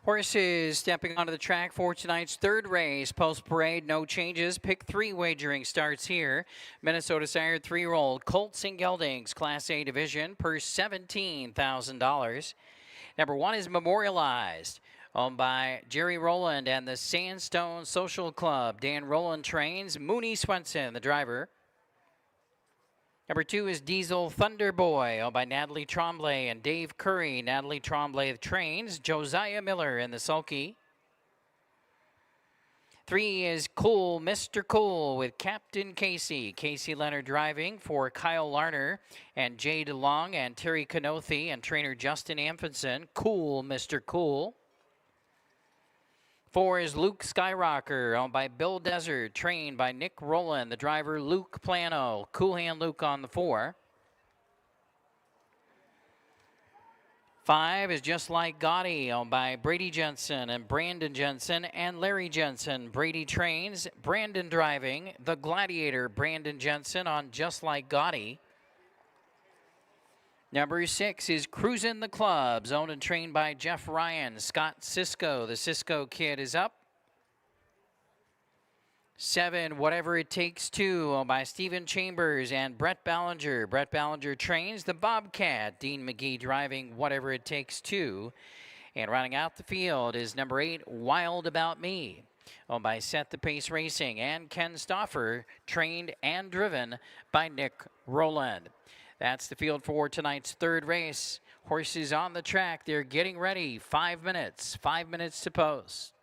Horses stepping onto the track for tonight's third race. Post parade, no changes. Pick 3 wagering starts here. Minnesota sired 3-year-old Colts and Geldings, Class A division, purse $17,000. Number 1 is Memorialized, owned by Jerry Rowland and the Sandstone Social Club. Dan Rowland trains. Mooney Swenson, the driver. Number 2 is Diesel Thunder Boy, owned by Natalie Tremblay and Dave Curry. Natalie Tremblay trains. Josiah Miller in the sulky. 3 is Cool Mr. Cool with Captain Casey. Casey Leonard driving for Kyle Larner and Jay DeLong and Terry Canothi and trainer Justin Amphison. Cool Mr. Cool. 4 is Luke Skyrocker, owned by Bill Desert, trained by Nick Rowland, the driver Luke Plano. Cool Hand Luke on the 4. 5 is Just Like Gotti, owned by Brady Jensen and Brandon Jensen and Larry Jensen. Brady trains, Brandon driving, the Gladiator Brandon Jensen on Just Like Gotti. Number 6 is Cruisin' the Clubs, owned and trained by Jeff Ryan. Scott Cisco, the Cisco kid, is up. 7, Whatever It Takes 2, owned by Stephen Chambers and Brett Ballinger. Brett Ballinger trains the Bobcat. Dean McGee driving Whatever It Takes 2. And rounding out the field is number 8, Wild About Me, owned by Set the Pace Racing and Ken Stauffer, trained and driven by Nick Rowland. That's the field for tonight's third race. Horses on the track. They're getting ready. 5 minutes. 5 minutes to post.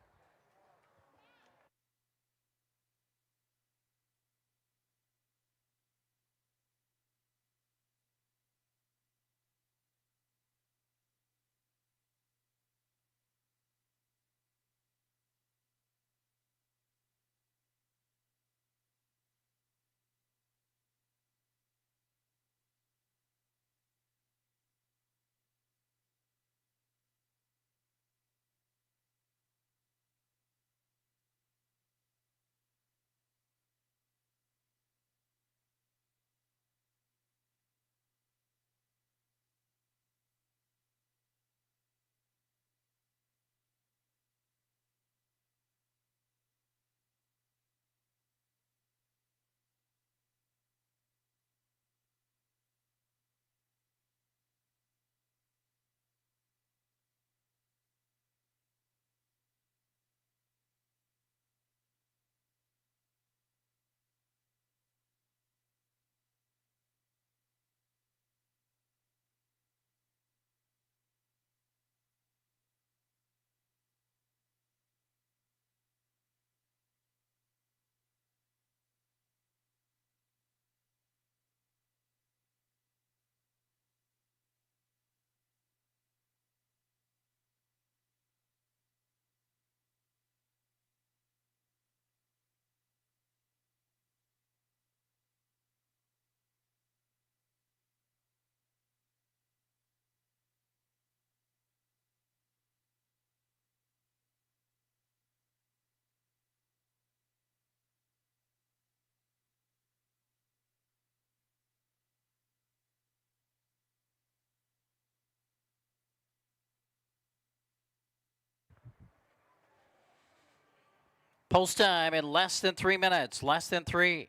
Post time in less than 3 minutes, less than 3.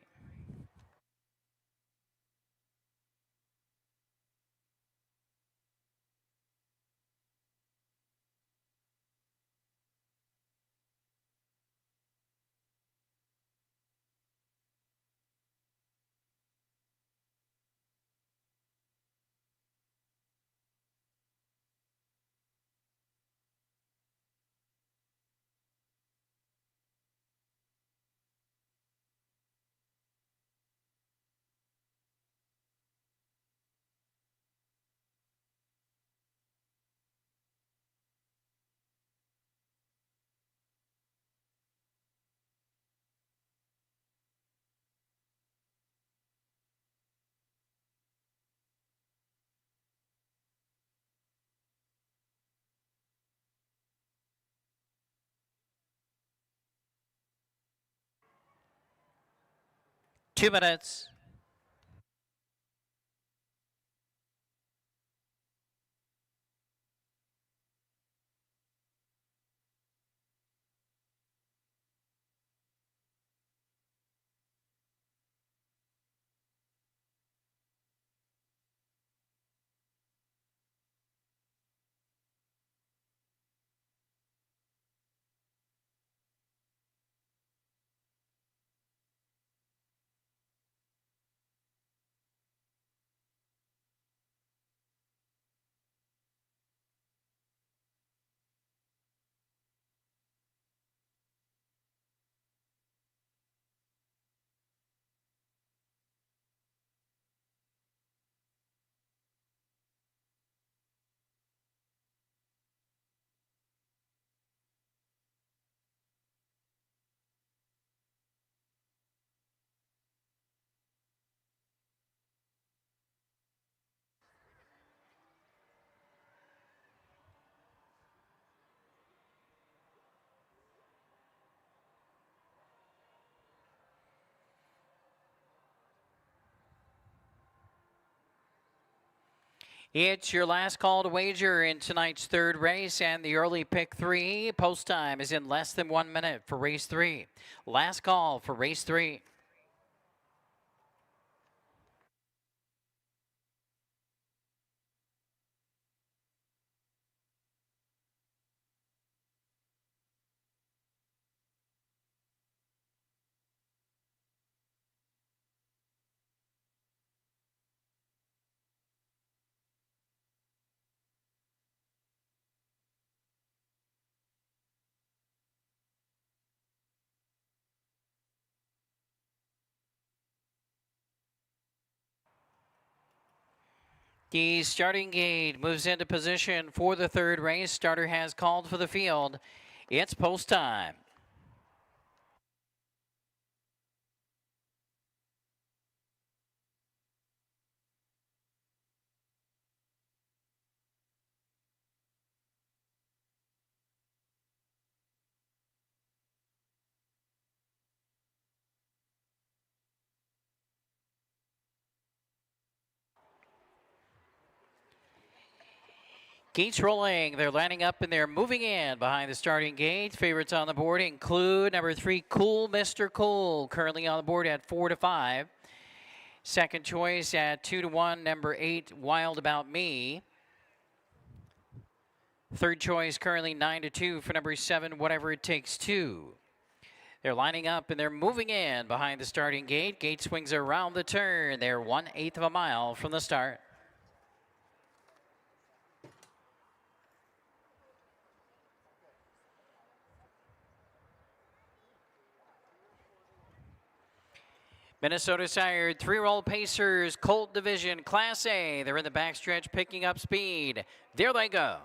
Two minutes. It's your last call to wager in tonight's third race, and the early pick 3 post time is in less than 1 minute for race 3. Last call for race 3. The starting gate moves into position for the third race. Starter has called for the field. It's post time. Gates rolling. They're lining up and they're moving in behind the starting gate. Favorites on the board include number 3, Cool Mr. Cool, currently on the board at 4-5. Second choice at 2-1, number 8, Wild About Me. Third choice currently 9-2 for number 7, Whatever It Takes 2. They're lining up and they're moving in behind the starting gate. Gate swings around the turn. They're 1/8 of a mile from the start. Minnesota sired 3-year-old Pacers, Colt Division Class A. They're in the backstretch picking up speed. There they go.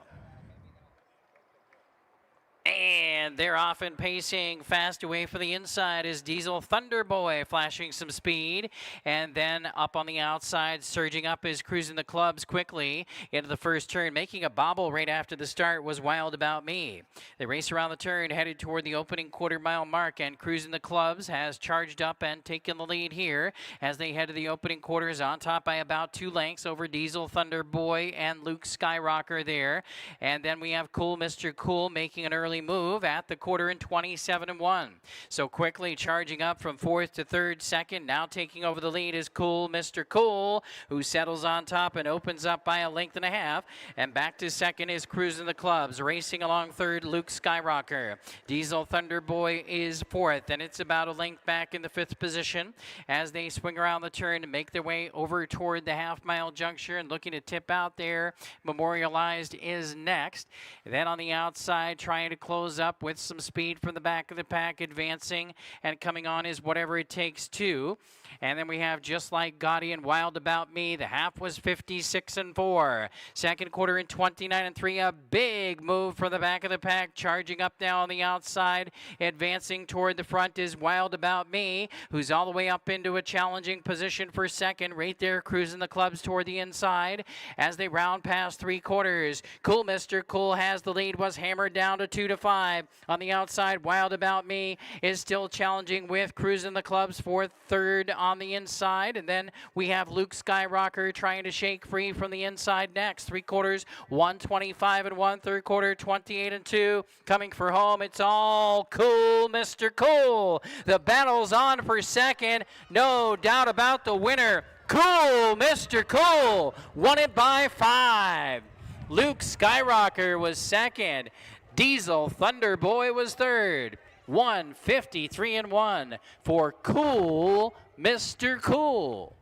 And they're off and pacing fast away from the inside is Diesel Thunder Boy flashing some speed. And then up on the outside, surging up is Cruising the Clubs quickly into the first turn. Making a bobble right after the start was Wild About Me. They race around the turn, headed toward the opening quarter-mile mark. And Cruising the Clubs has charged up and taken the lead here as they head to the opening quarters, on top by about 2 lengths over Diesel Thunder Boy and Luke Skyrocker there. And then we have Cool Mr. Cool making an early move at the quarter in 27-1. So quickly charging up from fourth to third, second. Now taking over the lead is Cool Mr. Cool, who settles on top and opens up by a length and a half. And back to second is Cruising the Clubs. Racing along third, Luke Skyrocker. Diesel Thunder Boy is fourth, and it's about a length back in the fifth position as they swing around the turn and make their way over toward the half-mile juncture and looking to tip out there. Memorialized is next. Then on the outside, trying to close up with some speed from the back of the pack, advancing, and coming on is Whatever It Takes Two. And then we have Just Like Gotti and Wild About Me. The half was 56-4. Second quarter in 29-3. A big move from the back of the pack, charging up now on the outside. Advancing toward the front is Wild About Me, who's all the way up into a challenging position for second. Right there, Cruising the Clubs toward the inside as they round past three quarters. Cool Mr. Cool has the lead, was hammered down to 2-5. On the outside, Wild About Me is still challenging with Cruising the Clubs for third on the inside. And then we have Luke Skyrocker trying to shake free from the inside next. Three quarters, 125-1. Third quarter, 28-2. Coming for home, it's all Cool Mr. Cool. The battle's on for second. No doubt about the winner. Cool Mr. Cool won it by 5. Luke Skyrocker was second. Diesel Thunder Boy was third. 153-1 for Cool Mr. Cool.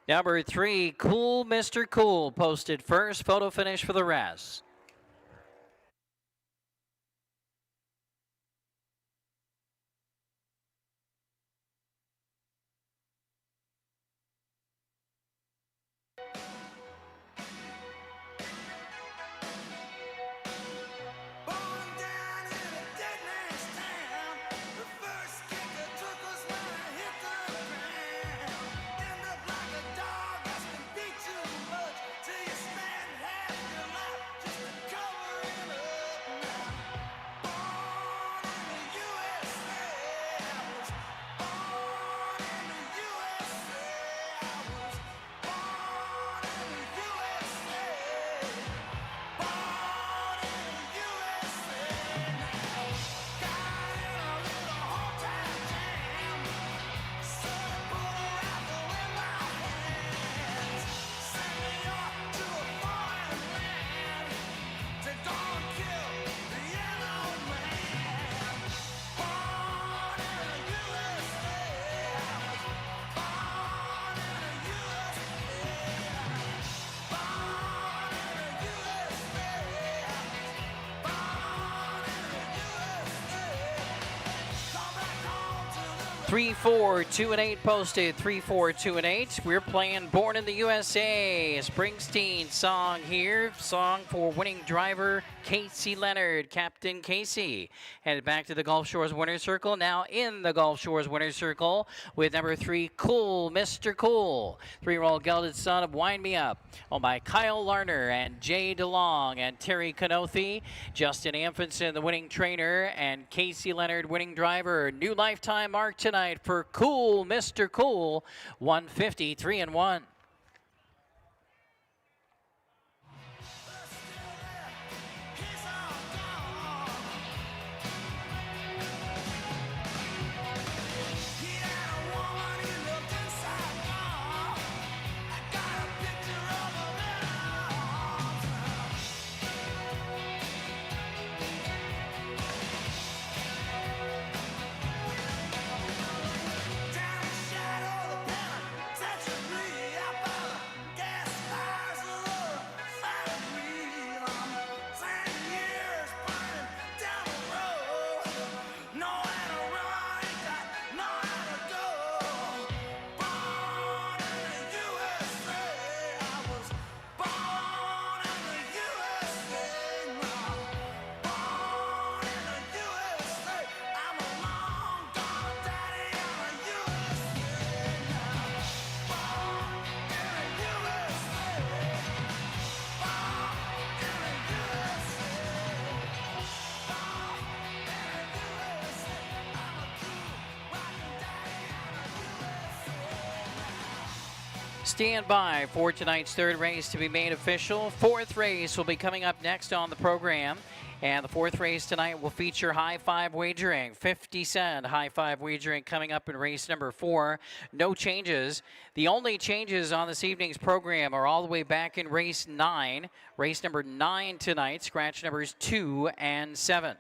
Number 3, Cool Mr. Cool, posted first. Photo finish for the rest. Three, 4, 2, and 8 posted. 3, 4, 2, and 8. We're playing Born in the USA. Springsteen song here. Song for winning driver Casey Leonard, Captain Casey. Headed back to the Gulf Shores Winner's Circle. Now in the Gulf Shores Winner's Circle with number 3, Cool Mr. Cool. 3-year-old gelded son of Wind Me Up, owned by Kyle Larner and Jay DeLong and Terry Canothi. Justin Amphenson, the winning trainer, and Casey Leonard, winning driver. New lifetime mark tonight for Cool Mr. Cool, 153-1. Stand by for tonight's third race to be made official. Fourth race will be coming up next on the program. And the fourth race tonight will feature high five wagering. 50-cent high five wagering coming up in race number 4. No changes. The only changes on this evening's program are all the way back in race 9. Race number 9 tonight, scratch numbers 2 and 7.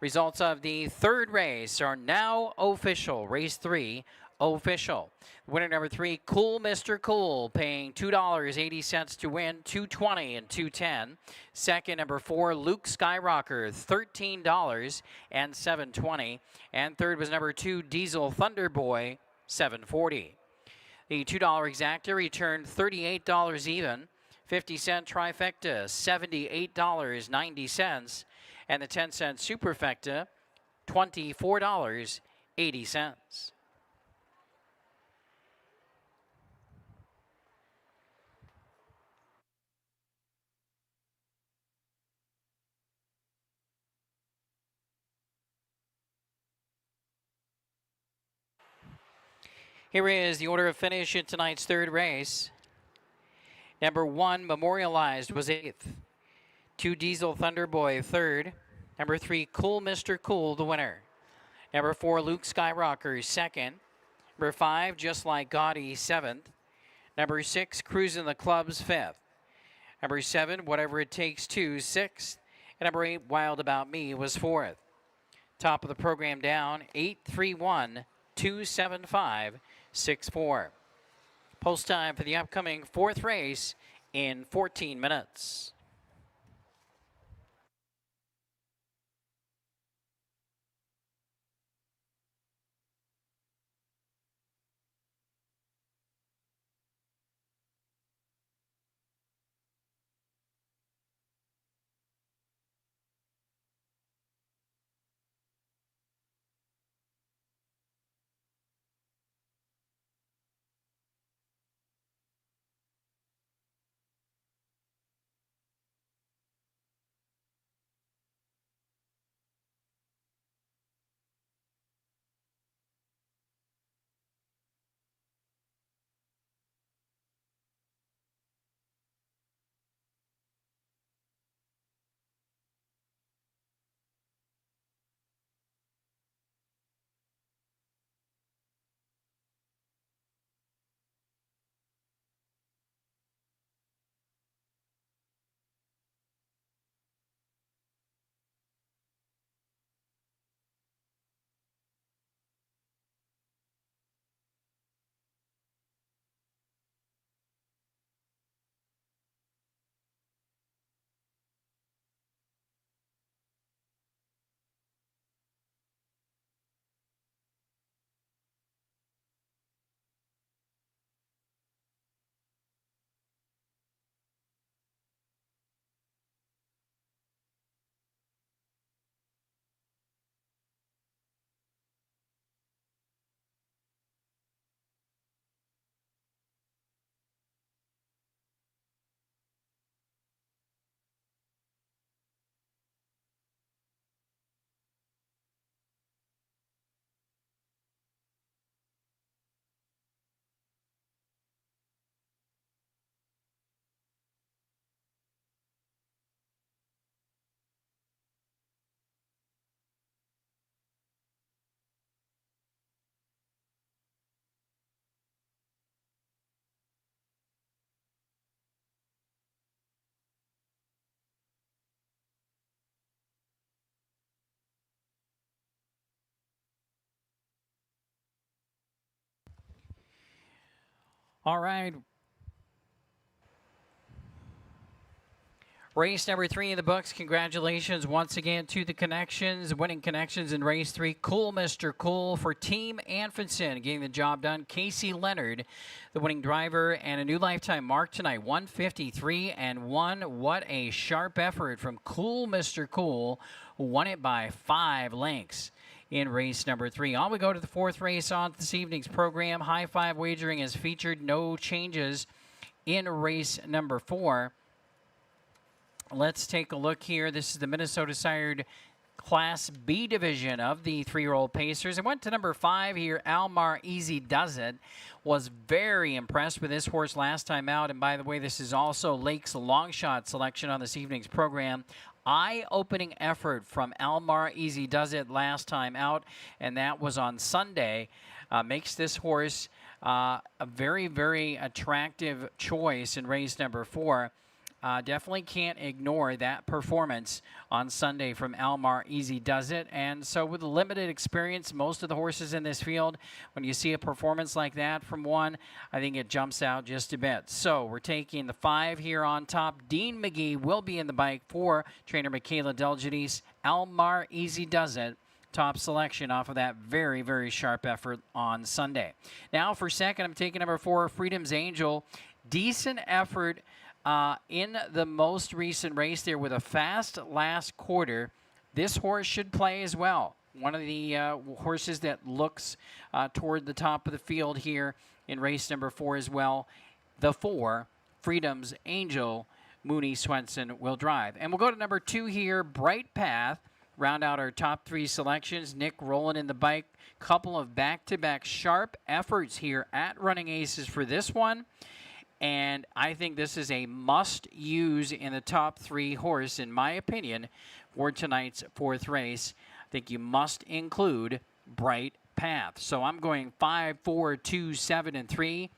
Results of the third race are now official. Race 3 official. Winner number 3, Cool Mr. Cool, paying $2.80 to win, $2.20 and $2.10. Second, number 4, Luke Skyrocker, $13 and $7.20. And third was number 2, Diesel Thunderboy, $7.40. The $2 exacta returned $38 even. 50-cent trifecta, $78.90. And the 10-cent superfecta, $24.80. Here is the order of finish in tonight's third race. Number 1, Memorialized, was 8th. 2, Diesel Thunderboy, 3rd. Number 3, Cool Mr. Cool, the winner. Number 4, Luke Skyrocker, 2nd. Number 5, Just Like Gotti, 7th. Number 6, Cruisin' the Clubs, 5th. Number 7, Whatever It Takes 2, 6th. And number 8, Wild About Me, was 4th. Top of the program down, 831 275 6-4. Post time for the upcoming fourth race in 14 minutes. All right. Race number 3 in the books. Congratulations once again to the Connections. Winning Connections in race 3. Cool Mr. Cool for Team Anfinson. Getting the job done. Casey Leonard, the winning driver, and a new lifetime mark tonight. 153 and 1. What a sharp effort from Cool Mr. Cool, who won it by 5 lengths in race number 3. On we go to the fourth race on this evening's program. High five wagering is featured. No changes in race number 4. Let's take a look here. This is the Minnesota sired Class B division of the 3-year-old Pacers. I went to number 5 here, Almar Easy Does It. Was very impressed with this horse last time out. And by the way, this is also Lake's long shot selection on this evening's program. Eye-opening effort from Almar Easy Does It last time out, and that was on Sunday. Makes this horse a very, very attractive choice in race number 4. Definitely can't ignore that performance on Sunday from Almar Easy Does It. And so with limited experience, most of the horses in this field, when you see a performance like that from one, I think it jumps out just a bit. So we're taking the 5 here on top. Dean McGee will be in the bike for trainer Michaela Delgides. Almar Easy Does It. Top selection off of that very, very sharp effort on Sunday. Now for second, I'm taking number 4, Freedom's Angel. Decent effort in the most recent race there with a fast last quarter. This horse should play as well. One of the horses that looks toward the top of the field here in race number 4 as well. The 4, Freedom's Angel, Mooney Swenson will drive. And we'll go to number 2 here, Bright Path. Round out our top 3 selections. Nick rolling in the bike. Couple of back-to-back sharp efforts here at Running Aces for this one. And I think this is a must-use in the top 3 horse, in my opinion, for tonight's 4th race. I think you must include Bright Path. So I'm going 5, 4, 2, 7, and 3.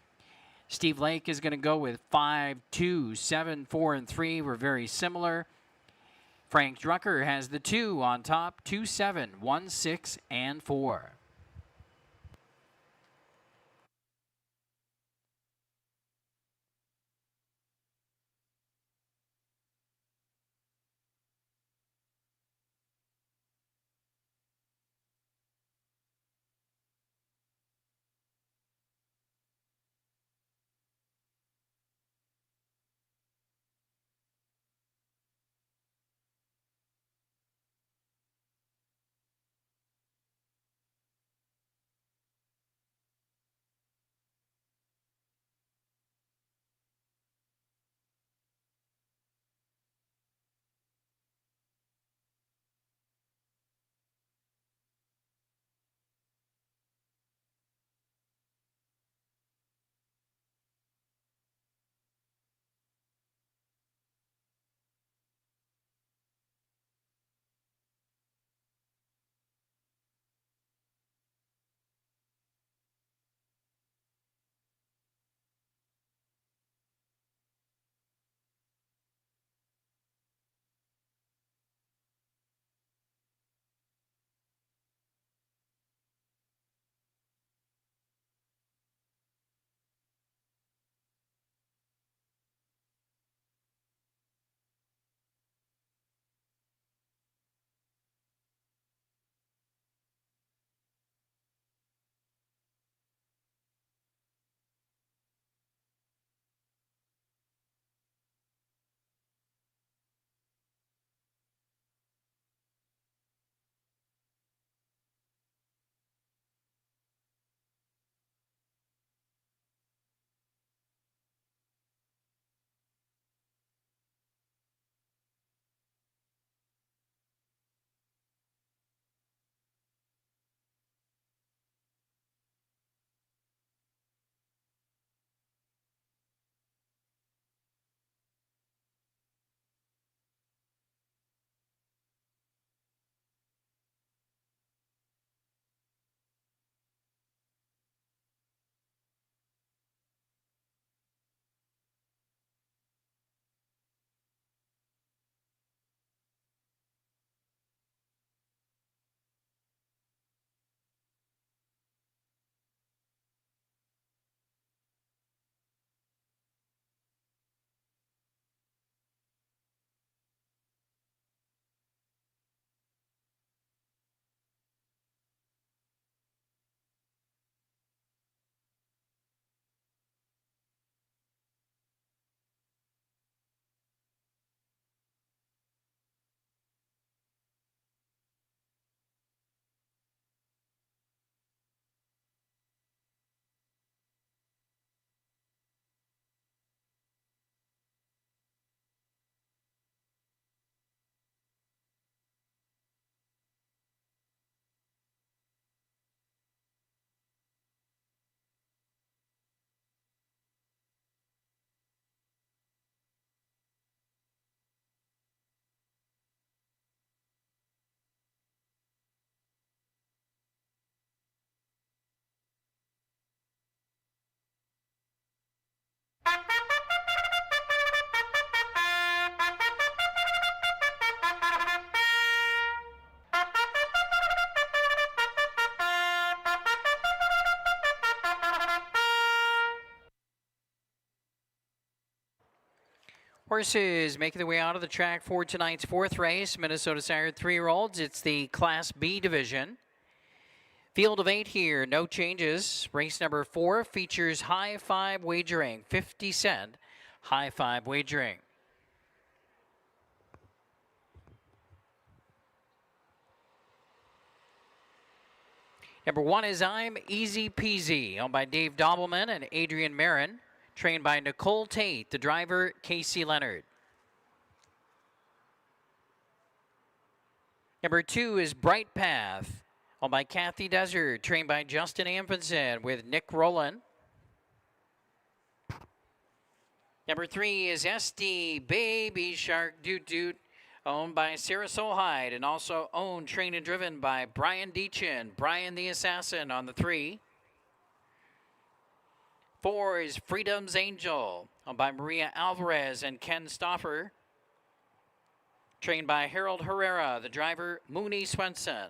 Steve Lake is going to go with 5, 2, 7, 4, and 3. We're very similar. Frank Drucker has the 2 on top, 2, 7, 1, 6, and 4. Horses making their way out of the track for tonight's fourth race. Minnesota sired 3-year-olds. It's the Class B division. Field of 8 here, no changes. Race number 4 features high five wagering, 50 cent high five wagering. Number 1 is I'm Easy Peasy, owned by Dave Dobbleman and Adrian Marin. Trained by Nicole Tate, the driver, Casey Leonard. Number 2 is Bright Path, owned by Kathy Desert, trained by Justin Amundsen with Nick Rowland. Number 3 is SD Baby Shark Doot Doot, owned by Sarah Solheid and also owned, trained, and driven by Brian Deachin, Brian the Assassin on the 3. 4 is Freedom's Angel, owned by Maria Alvarez and Ken Stoffer. Trained by Harold Herrera, the driver, Mooney Swenson.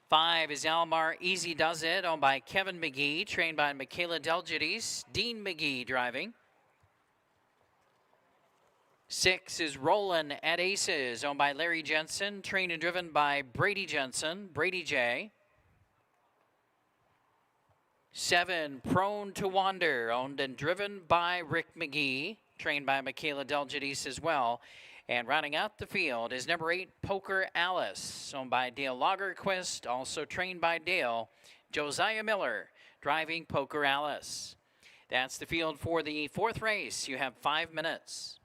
5 is Almar Easy Does It, owned by Kevin McGee, trained by Michaela Delgides, Dean McGee driving. 6 is Roland at Aces, owned by Larry Jensen, trained and driven by Brady Jensen, Brady J. 7, Prone to Wander, owned and driven by Rick McGee, trained by Michaela Delgides as well. And rounding out the field is number 8, Poker Alice, owned by Dale Lagerquist, also trained by Dale, Josiah Miller, driving Poker Alice. That's the field for the fourth race. You have 5 minutes.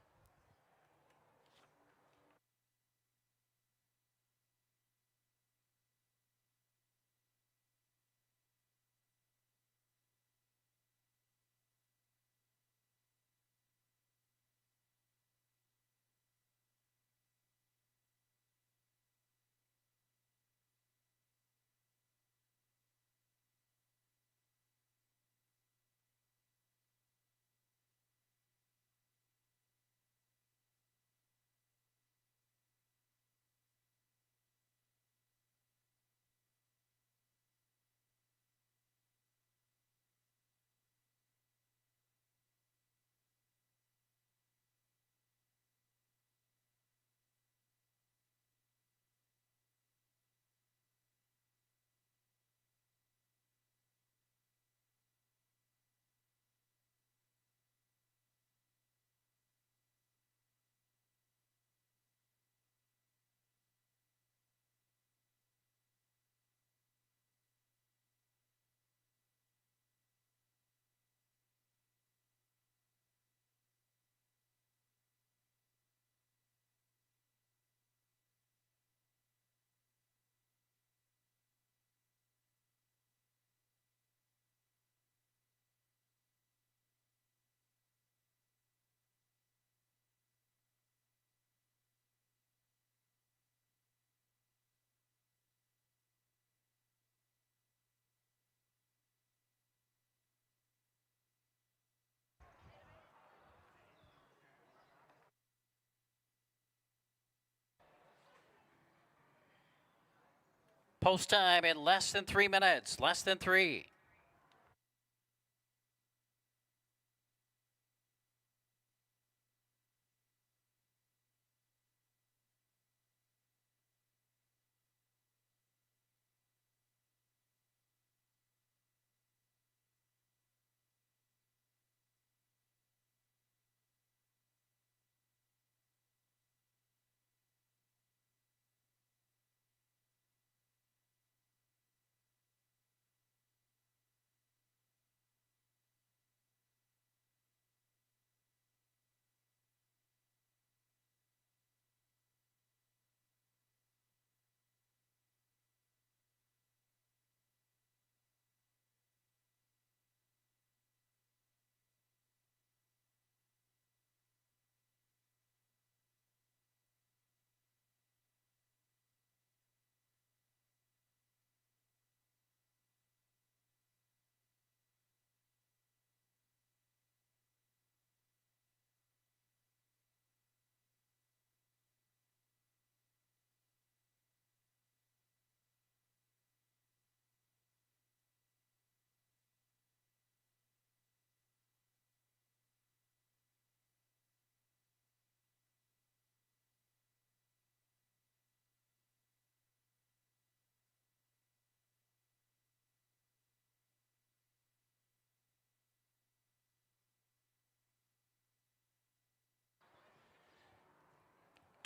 Post time in less than 3 minutes, less than 3.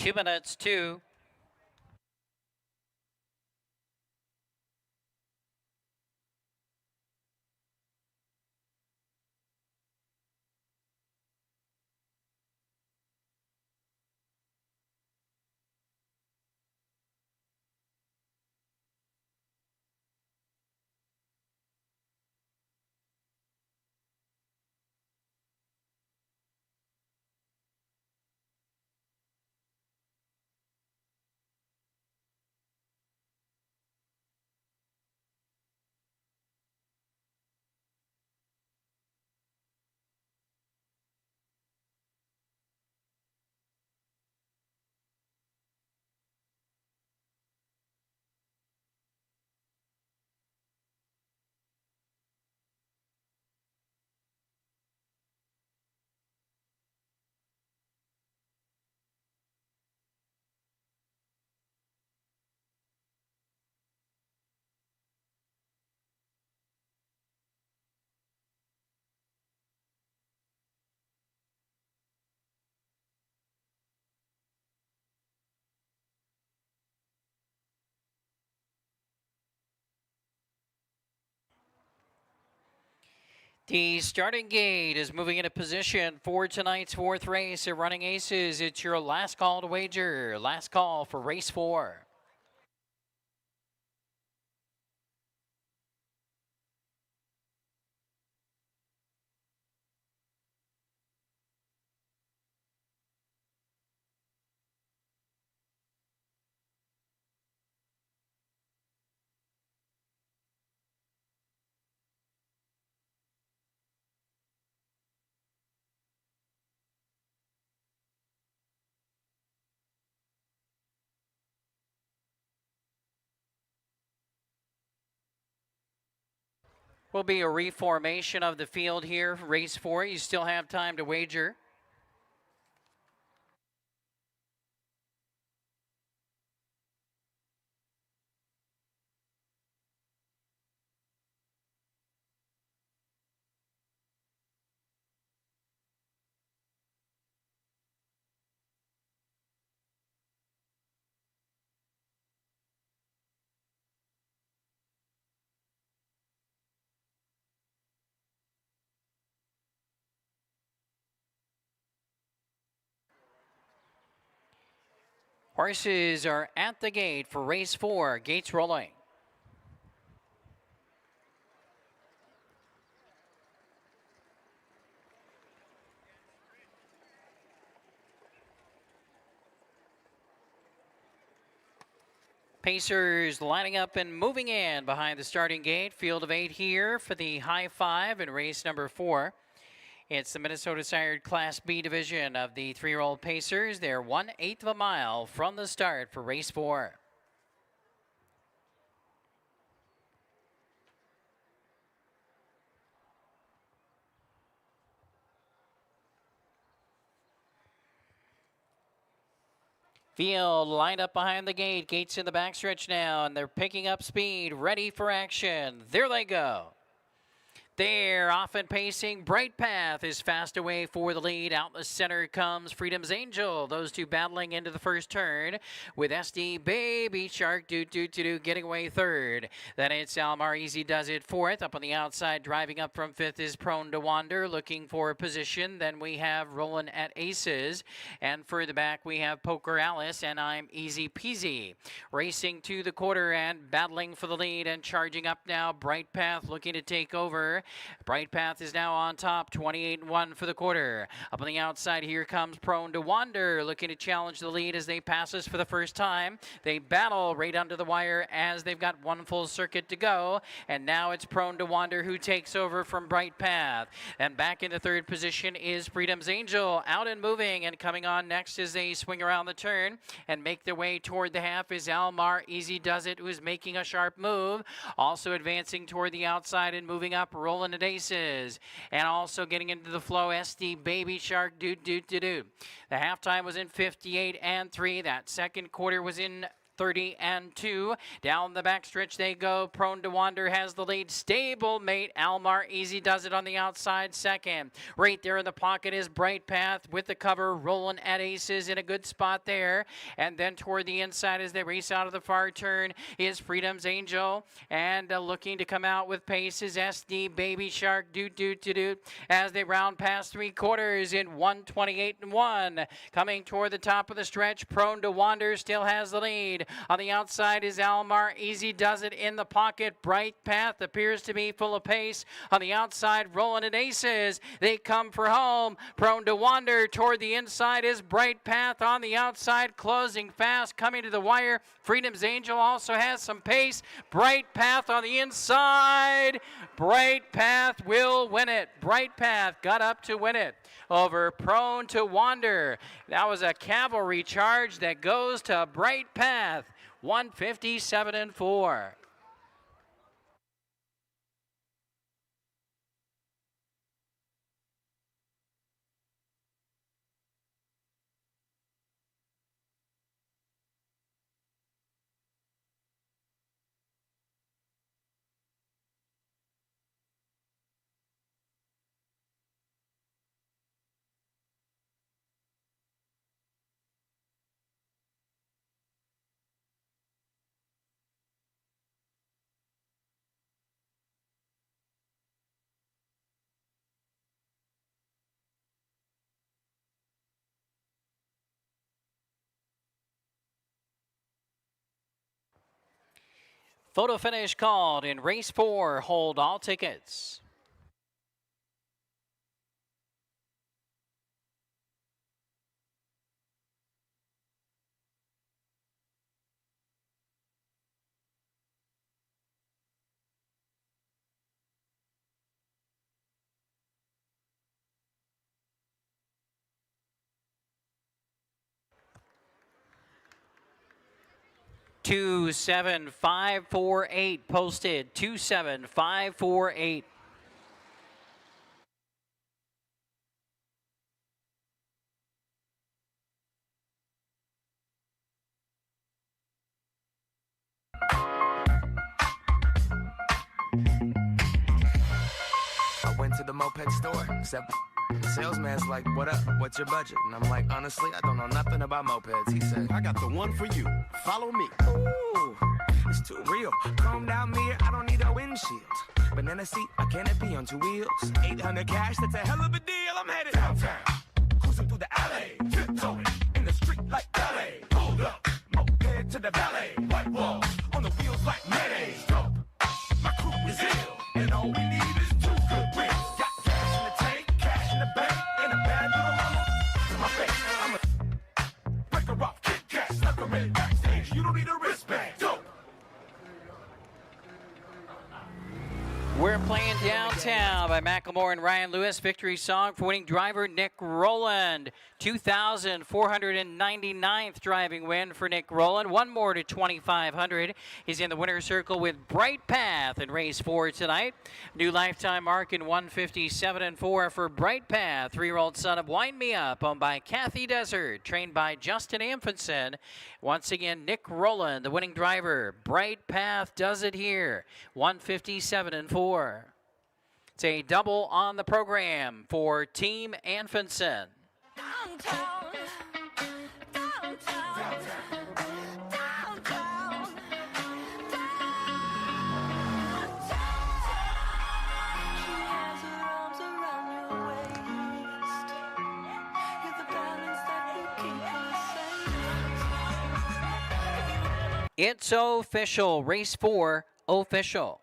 2 minutes, 2. The starting gate is moving into position for tonight's 4th race at Running Aces. It's your last call to wager. Last call for race 4. Will be a reformation of the field here. Race 4, you still have time to wager. Horses are at the gate for race 4. Gates rolling. Pacers lining up and moving in behind the starting gate. Field of 8 here for the high 5 in race number 4. It's the Minnesota Sired Class B division of the 3-year-old Pacers. They're 1/8 of a mile from the start for race 4. Field lined up behind the gate. Gates in the backstretch now, and they're picking up speed, ready for action. There they go. They're off and pacing. Bright Path is fast away for the lead. Out the center comes Freedom's Angel. Those two battling into the first turn with SD Baby Shark getting away third. Then it's Almar Easy Does It fourth. Up on the outside, driving up from fifth is Prone to Wander, looking for a position. Then we have Rollin' at Aces. And further back, we have Poker Alice and I'm Easy Peasy. Racing to the quarter and battling for the lead and charging up now. Bright Path looking to take over. Bright Path is now on top, 28-1 for the quarter. Up on the outside, here comes Prone to Wander, looking to challenge the lead as they pass us for the first time. They battle right under the wire as they've got one full circuit to go. And now it's Prone to Wander who takes over from Bright Path. And back into third position is Freedom's Angel, out and moving, and coming on next as they swing around the turn and make their way toward the half is Almar Easy Does It, who's making a sharp move. Also advancing toward the outside and moving up, Rolling at Aces, and also getting into the flow, SD Baby Shark The halftime was in 58-3. That second quarter was in 30-2. Down the backstretch they go. Prone to Wander has the lead. Stablemate Almar Easy does it on the outside second. Right there in the pocket is Bright Path with the cover. Rolling at Aces in a good spot there. And then toward the inside as they race out of the far turn is Freedom's Angel. And looking to come out with pace is SD Baby Shark. Do as they round past 3/4 in 1:28.1. Coming toward the top of the stretch, Prone to Wander still has the lead. On the outside is Almar Easy does it in the pocket. Bright Path appears to be full of pace. On the outside, Rolling at Aces. They come for home. Prone to Wander toward the inside is Bright Path on the outside, closing fast, coming to the wire. Freedom's Angel also has some pace. Bright Path on the inside. Bright Path will win it. Bright Path got up to win it over Prone to Wander. That was a cavalry charge that goes to Bright Path. 157-4. Photo finish called in race 4. Hold all tickets. Two 27548 posted. 27548.
I went to the moped store, except the salesman's like, what up, what's your budget? And I'm like, honestly, I don't know nothing about mopeds. He said,
I got the one for you. Follow me.
ooh, it's too real. Chromed out mirror, I don't need a windshield. Banana seat, a canopy on 2 wheels. 800 cash, that's a hell of a deal. I'm headed downtown, cruising through the alley, tiptoeing in the street like ballet. Hold up, moped to the ballet. White walls on the wheels like mayonnaise. Dope, my crew is ill, and all we need is 2 good wheels. Got cash in the tank, cash in the bank, and a bad little mama to my face. I'm a breaker off, Kit Kat, sucker in backstage. You don't need a wristband. Dope.
We're playing Downtown by Macklemore and Ryan Lewis. Victory song for winning driver Nick Rowland. 2,499th driving win for Nick Rowland. One more to 2,500. He's in the winner's circle with Bright Path in race 4 tonight. New lifetime mark in 157-4 for Bright Path. 3-year-old son of Wind Me Up, owned by Kathy Desert, trained by Justin Amphenson. Once again, Nick Rowland, the winning driver. Bright Path does it here. 157-4. It's a double on the program for Team Amphenson.
Downtown, downtown, downtown, downtown. She has her arms around your waist. You're the balance that will keep us safe.
It's official. Race 4 official.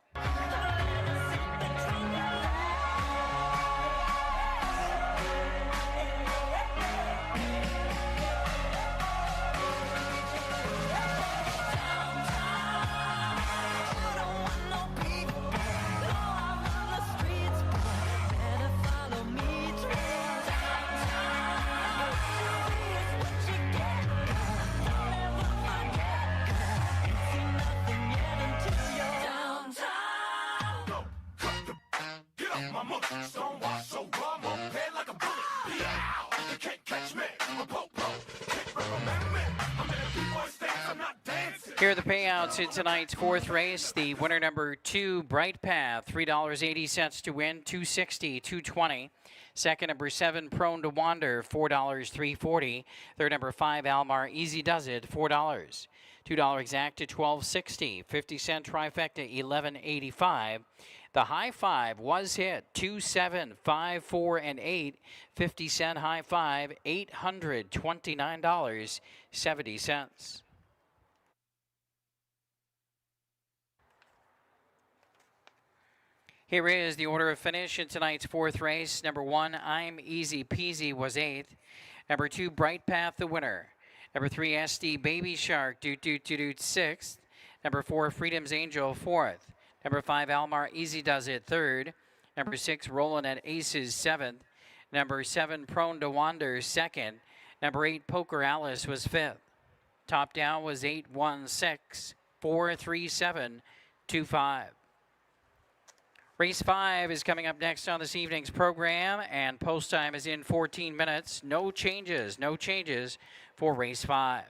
Downtown.
Here are the payouts in tonight's fourth race. The winner number 2, Bright Path, $3.80 to win, $2.60, $2.20. Second number 7, Prone to Wander, $4, $3.40. Third number 5, Almar Easy Does It, $4. $2 exact to $12.60. 50-cent trifecta, $11.85. The high five was hit 2, 7, 5, 4, and 8. 50-cent high five, $829.70. Here is the order of finish in tonight's fourth race. Number 1, I'm Easy Peasy was 8th. Number 2, Bright Path, the winner. Number 3, SD Baby Shark, Doot Doot Doot Doot, 6th. Number 4, Freedom's Angel, 4th. Number 5, Almar Easy Does It, 3rd. Number 6, Rollin' at Aces, 7th. Number 7, Prone to Wander, 2nd. Number 8, Poker Alice was 5th. Top down was 8, 1, 6, 4, 3, 7, 2, 5. Race 5 is coming up next on this evening's program, and post time is in 14 minutes. No changes for race 5.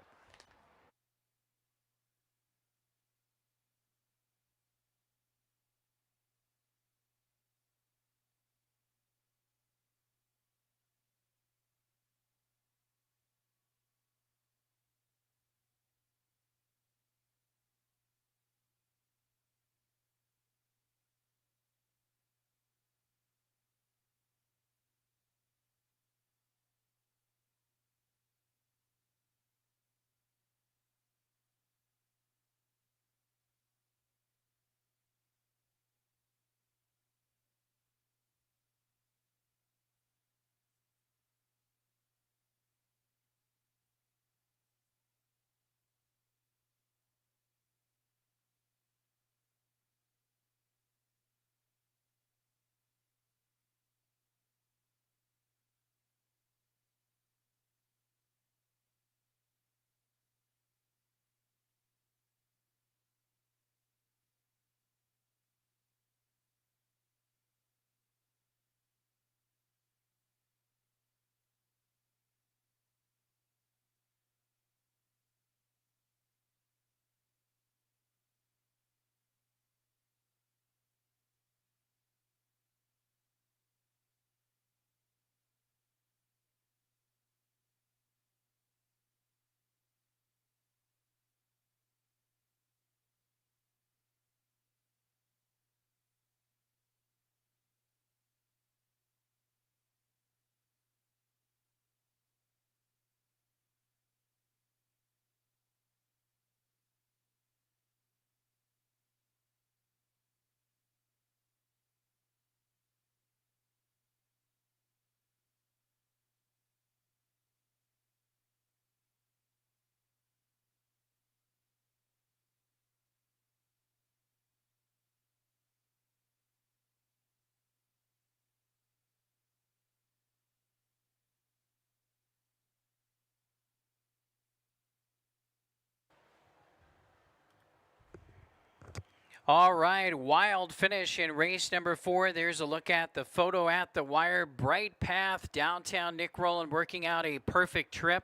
All right, wild finish in race number 4. There's a look at the photo at the wire. Bright Path, downtown Nick Rowland working out a perfect trip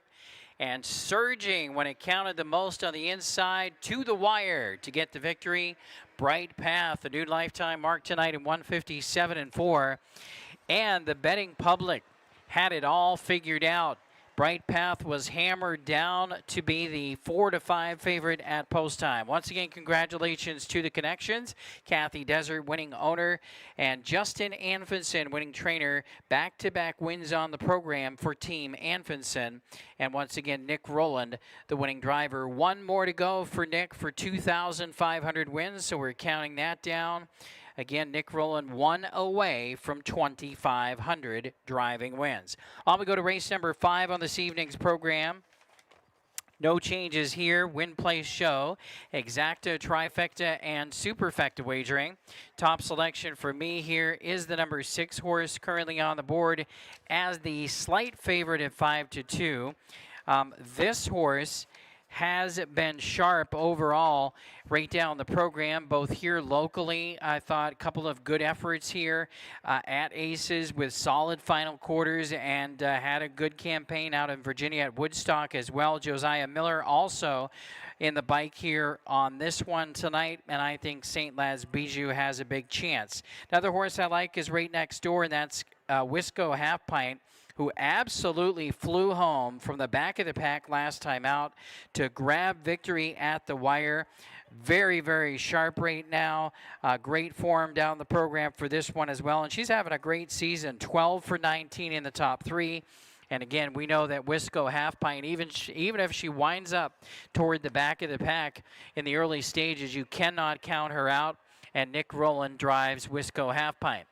and surging when it counted the most on the inside to the wire to get the victory. Bright Path, a new lifetime mark tonight in 157.4. And the betting public had it all figured out. Bright Path was hammered down to be the 4-5 favorite at post time. Once again, congratulations to the connections. Kathy Desert, winning owner, and Justin Anfinson, winning trainer. Back-to-back wins on the program for Team Anfinson. And once again, Nick Rowland, the winning driver. One more to go for Nick for 2,500 wins, so we're counting that down. Again, Nick Rowland 1 away from 2,500 driving wins. On we go to race number 5 on this evening's program. No changes here. Win, place, show. Exacta, trifecta, and superfecta wagering. Top selection for me here is the number 6 horse currently on the board as the slight favorite at 5-2. This horse has been sharp overall right down the program, both here locally. I thought a couple of good efforts here at Aces with solid final quarters, and had a good campaign out in Virginia at Woodstock as well. Josiah Miller also in the bike here on this one tonight, and I think St. Laz Bijou has a big chance. Another horse I like is right next door, and that's Wisco Half Pint, who absolutely flew home from the back of the pack last time out to grab victory at the wire. Very, very sharp right now. Great form down the program for this one as well, and she's having a great season. 12 for 19 in the top 3. And again, we know that Wisco Half Pint, even if she winds up toward the back of the pack in the early stages, you cannot count her out. And Nick Rowland drives Wisco Half Pint.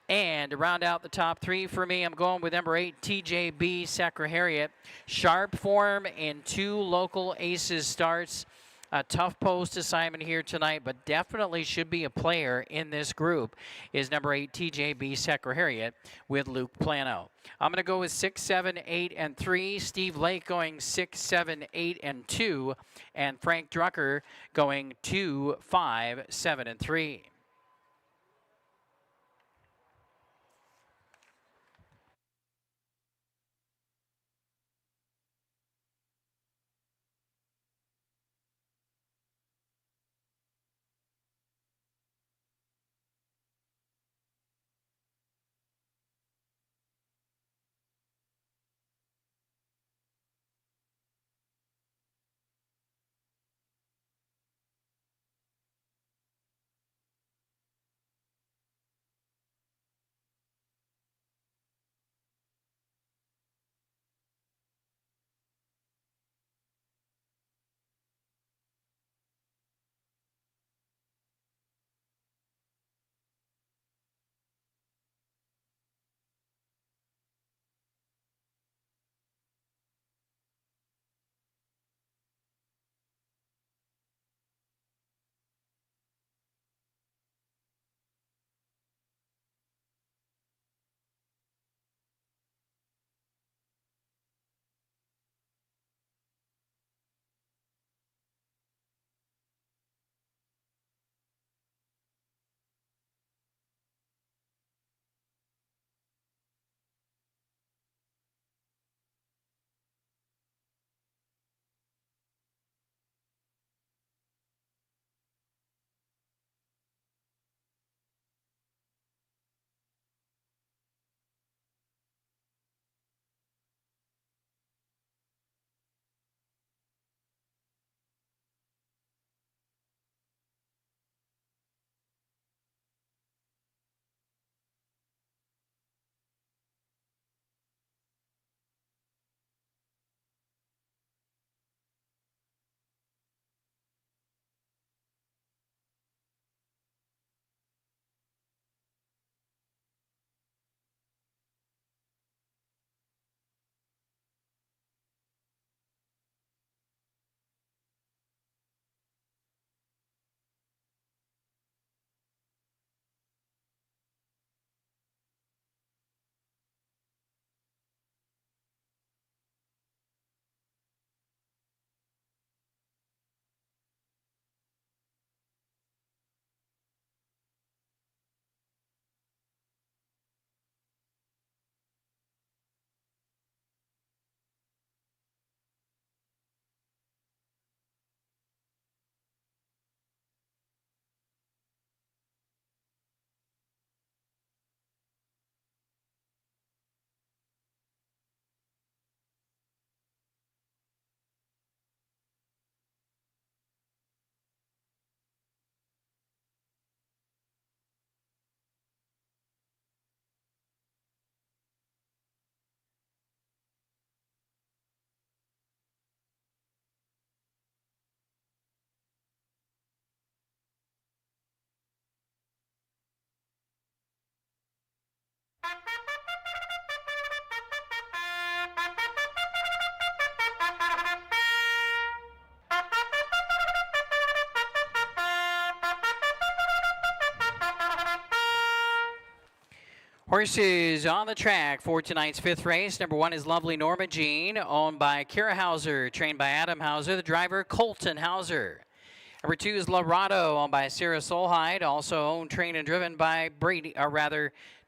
And to round out the top 3 for me, I'm going with number 8, TJB Secretariat. Sharp form in 2 local Aces starts. A tough post assignment here tonight, but definitely should be a player in this group, is number 8, TJB Secretariat with Luke Plano. I'm going to go with 6, 7, 8, and 3. Steve Lake going 6, 7, 8, and 2. And Frank Drucker going 2, 5, 7, and 3. Horses on the track for tonight's 5th race. Number 1 is Lovely Norma Jean, owned by Kira Hauser, trained by Adam Hauser, the driver Colton Hauser. Number 2 is Lorado, owned by Sarah Solheid, also owned, trained, and driven by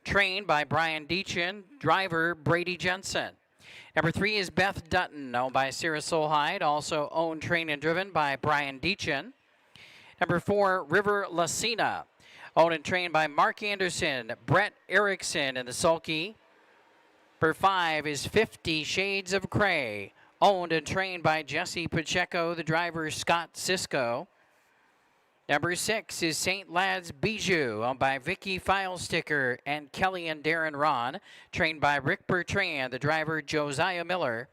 trained by Brian Deachin, driver Brady Jensen. Number 3 is Beth Dutton, owned by Sarah Solheid, also owned, trained, and driven by Brian Deachin. Number 4, River Lacina, owned and trained by Mark Anderson, Brett Erickson, and the Sulky. Number 5 is 50 Shades of Cray, owned and trained by Jesse Pacheco, the driver Scott Cisco. Number 6 is St. Lad's Bijou, owned by Vicky Filesticker and Kelly and Darren Ron, trained by Rick Bertrand, the driver Josiah Miller.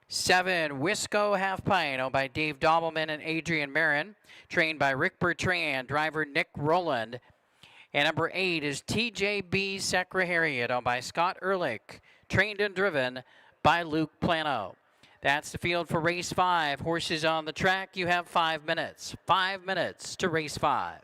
7, Wisco Half Pint, owned by Dave Dobbleman and Adrian Marin, trained by Rick Bertrand, driver Nick Rowland. And number 8 is TJB Secretariat, owned by Scott Ehrlich, trained and driven by Luke Plano. That's the field for race 5. Horses on the track. You have 5 minutes. 5 minutes to race 5.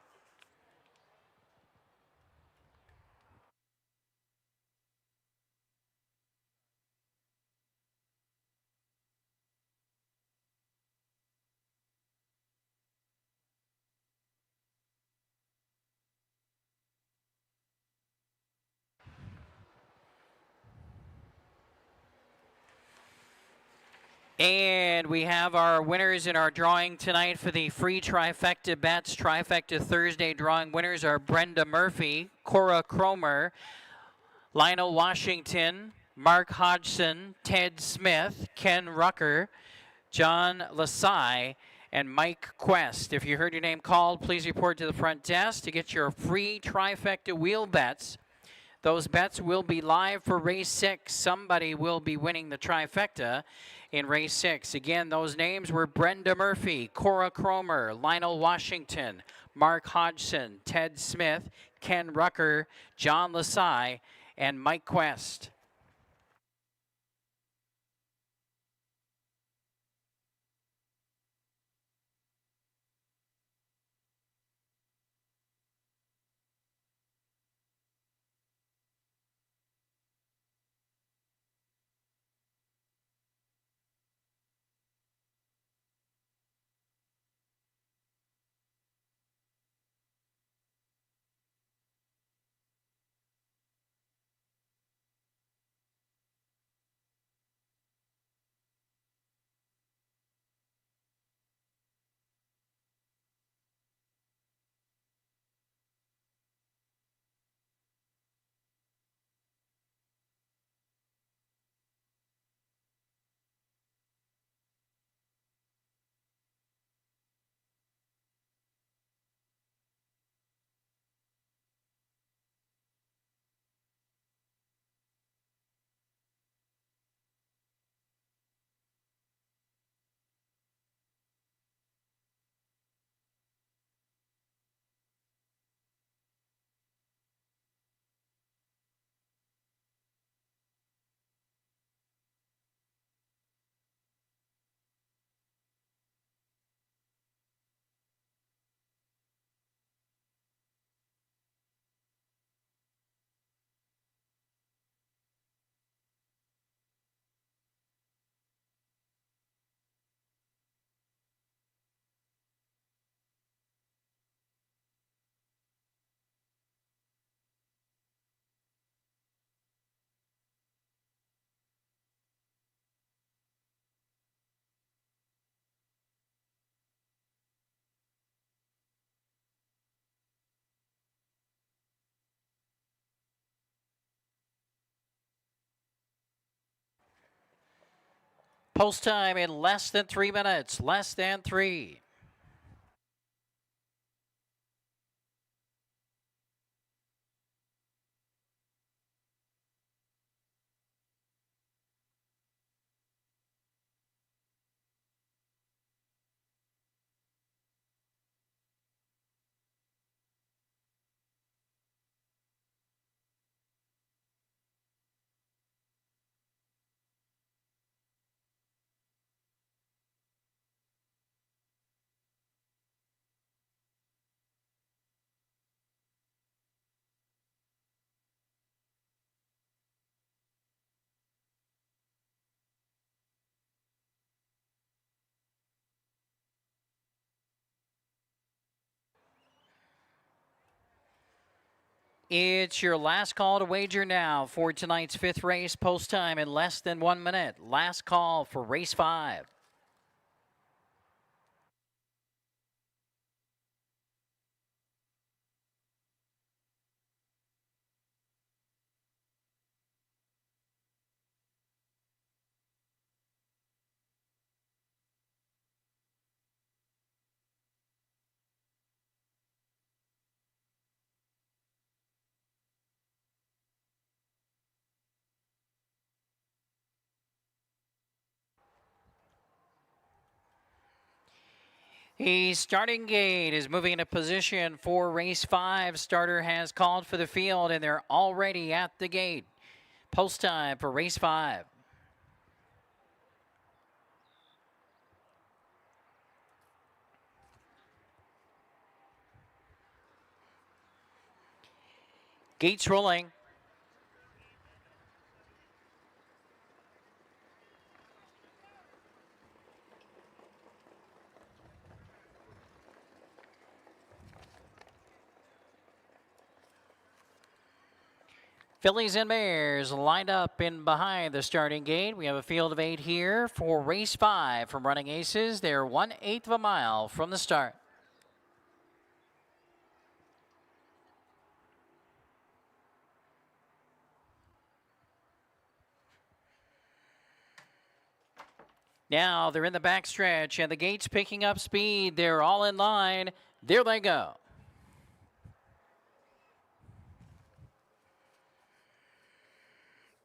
And we have our winners in our drawing tonight for the free trifecta bets. Trifecta Thursday drawing winners are Brenda Murphy, Cora Cromer, Lionel Washington, Mark Hodgson, Ted Smith, Ken Rucker, John Lasai, and Mike Quest. If you heard your name called, please report to the front desk to get your free trifecta wheel bets. Those bets will be live for race 6. Somebody will be winning the trifecta in race 6. Again, those names were Brenda Murphy, Cora Cromer, Lionel Washington, Mark Hodgson, Ted Smith, Ken Rucker, John Lasai, and Mike Quest. Post time in less than 3 minutes. Less than 3. It's your last call to wager now for tonight's 5th race. Post time in less than 1 minute. Last call for race 5. The starting gate is moving into position for race 5. Starter has called for the field, and they're already at the gate. Post time for race 5. Gates rolling. Fillies and Mares lined up in behind the starting gate. We have a field of 8 here for race 5 from Running Aces. They're 1/8 of a mile from the start. Now they're in the backstretch and the gate's picking up speed. They're all in line. There they go.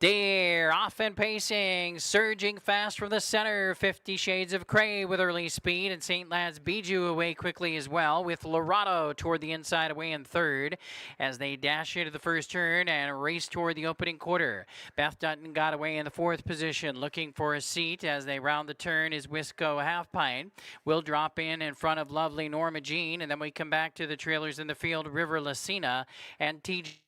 They're off and pacing, surging fast from the center. 50 Shades of Cray with early speed, and St. Lad's Bijou away quickly as well, with Lorado toward the inside away in third as they dash into the first turn and race toward the opening quarter. Beth Dutton got away in the 4th position, looking for a seat as they round the turn is Wisco Half Pint. Will drop in front of Lovely Norma Jean, and then we come back to the trailers in the field, River Lucina and TJ.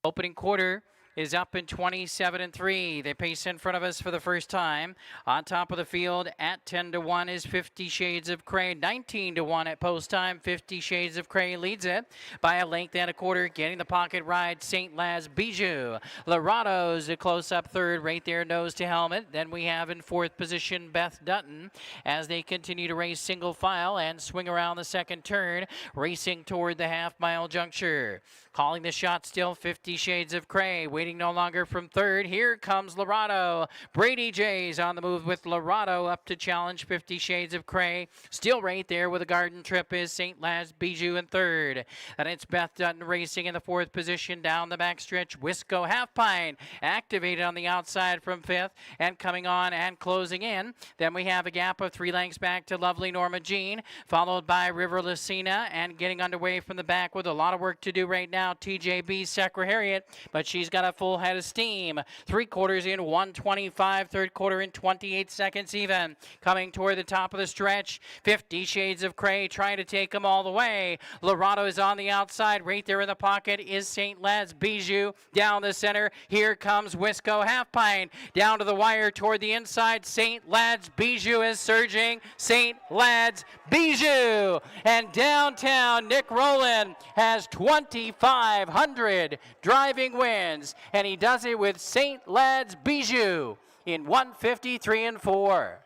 Opening quarter is up in 27-3. They pace in front of us for the first time. On top of the field at 10-1 is 50 Shades of Cray. 19-1 at post time. 50 Shades of Cray leads it by a length and a quarter. Getting the pocket ride, St. Lad's Bijou. Lorado's a close-up third right there, nose to helmet. Then we have in 4th position Beth Dutton as they continue to race single file and swing around the second turn, racing toward the half-mile juncture. Calling the shot still 50 Shades of Cray. Waiting no longer from third. Here comes Lorado. Brady J's on the move with Lorado up to challenge 50 Shades of Cray. Still right there with a garden trip is St. Lad's Bijou in third. And it's Beth Dutton racing in the 4th position down the backstretch. Wisco Half Pine activated on the outside from 5th and coming on and closing in. Then we have a gap of 3 lengths back to Lovely Norma Jean, followed by River Lucina, and getting underway from the back with a lot of work to do right now. TJB Secretariat, but she's got a full head of steam. 3 quarters in 1:25, third quarter in 28 seconds even. Coming toward the top of the stretch, 50 Shades of Cray trying to take them all the way. Lorado is on the outside. Right there in the pocket is St. Lad's Bijou. Down the center, here comes Wisco Half Pine. Down to the wire toward the inside. St. Lad's Bijou is surging. St. Lad's Bijou. And downtown, Nick Rowland has 2,500 driving wins, and he does it with St. Lad's Bijou in 1:53 4.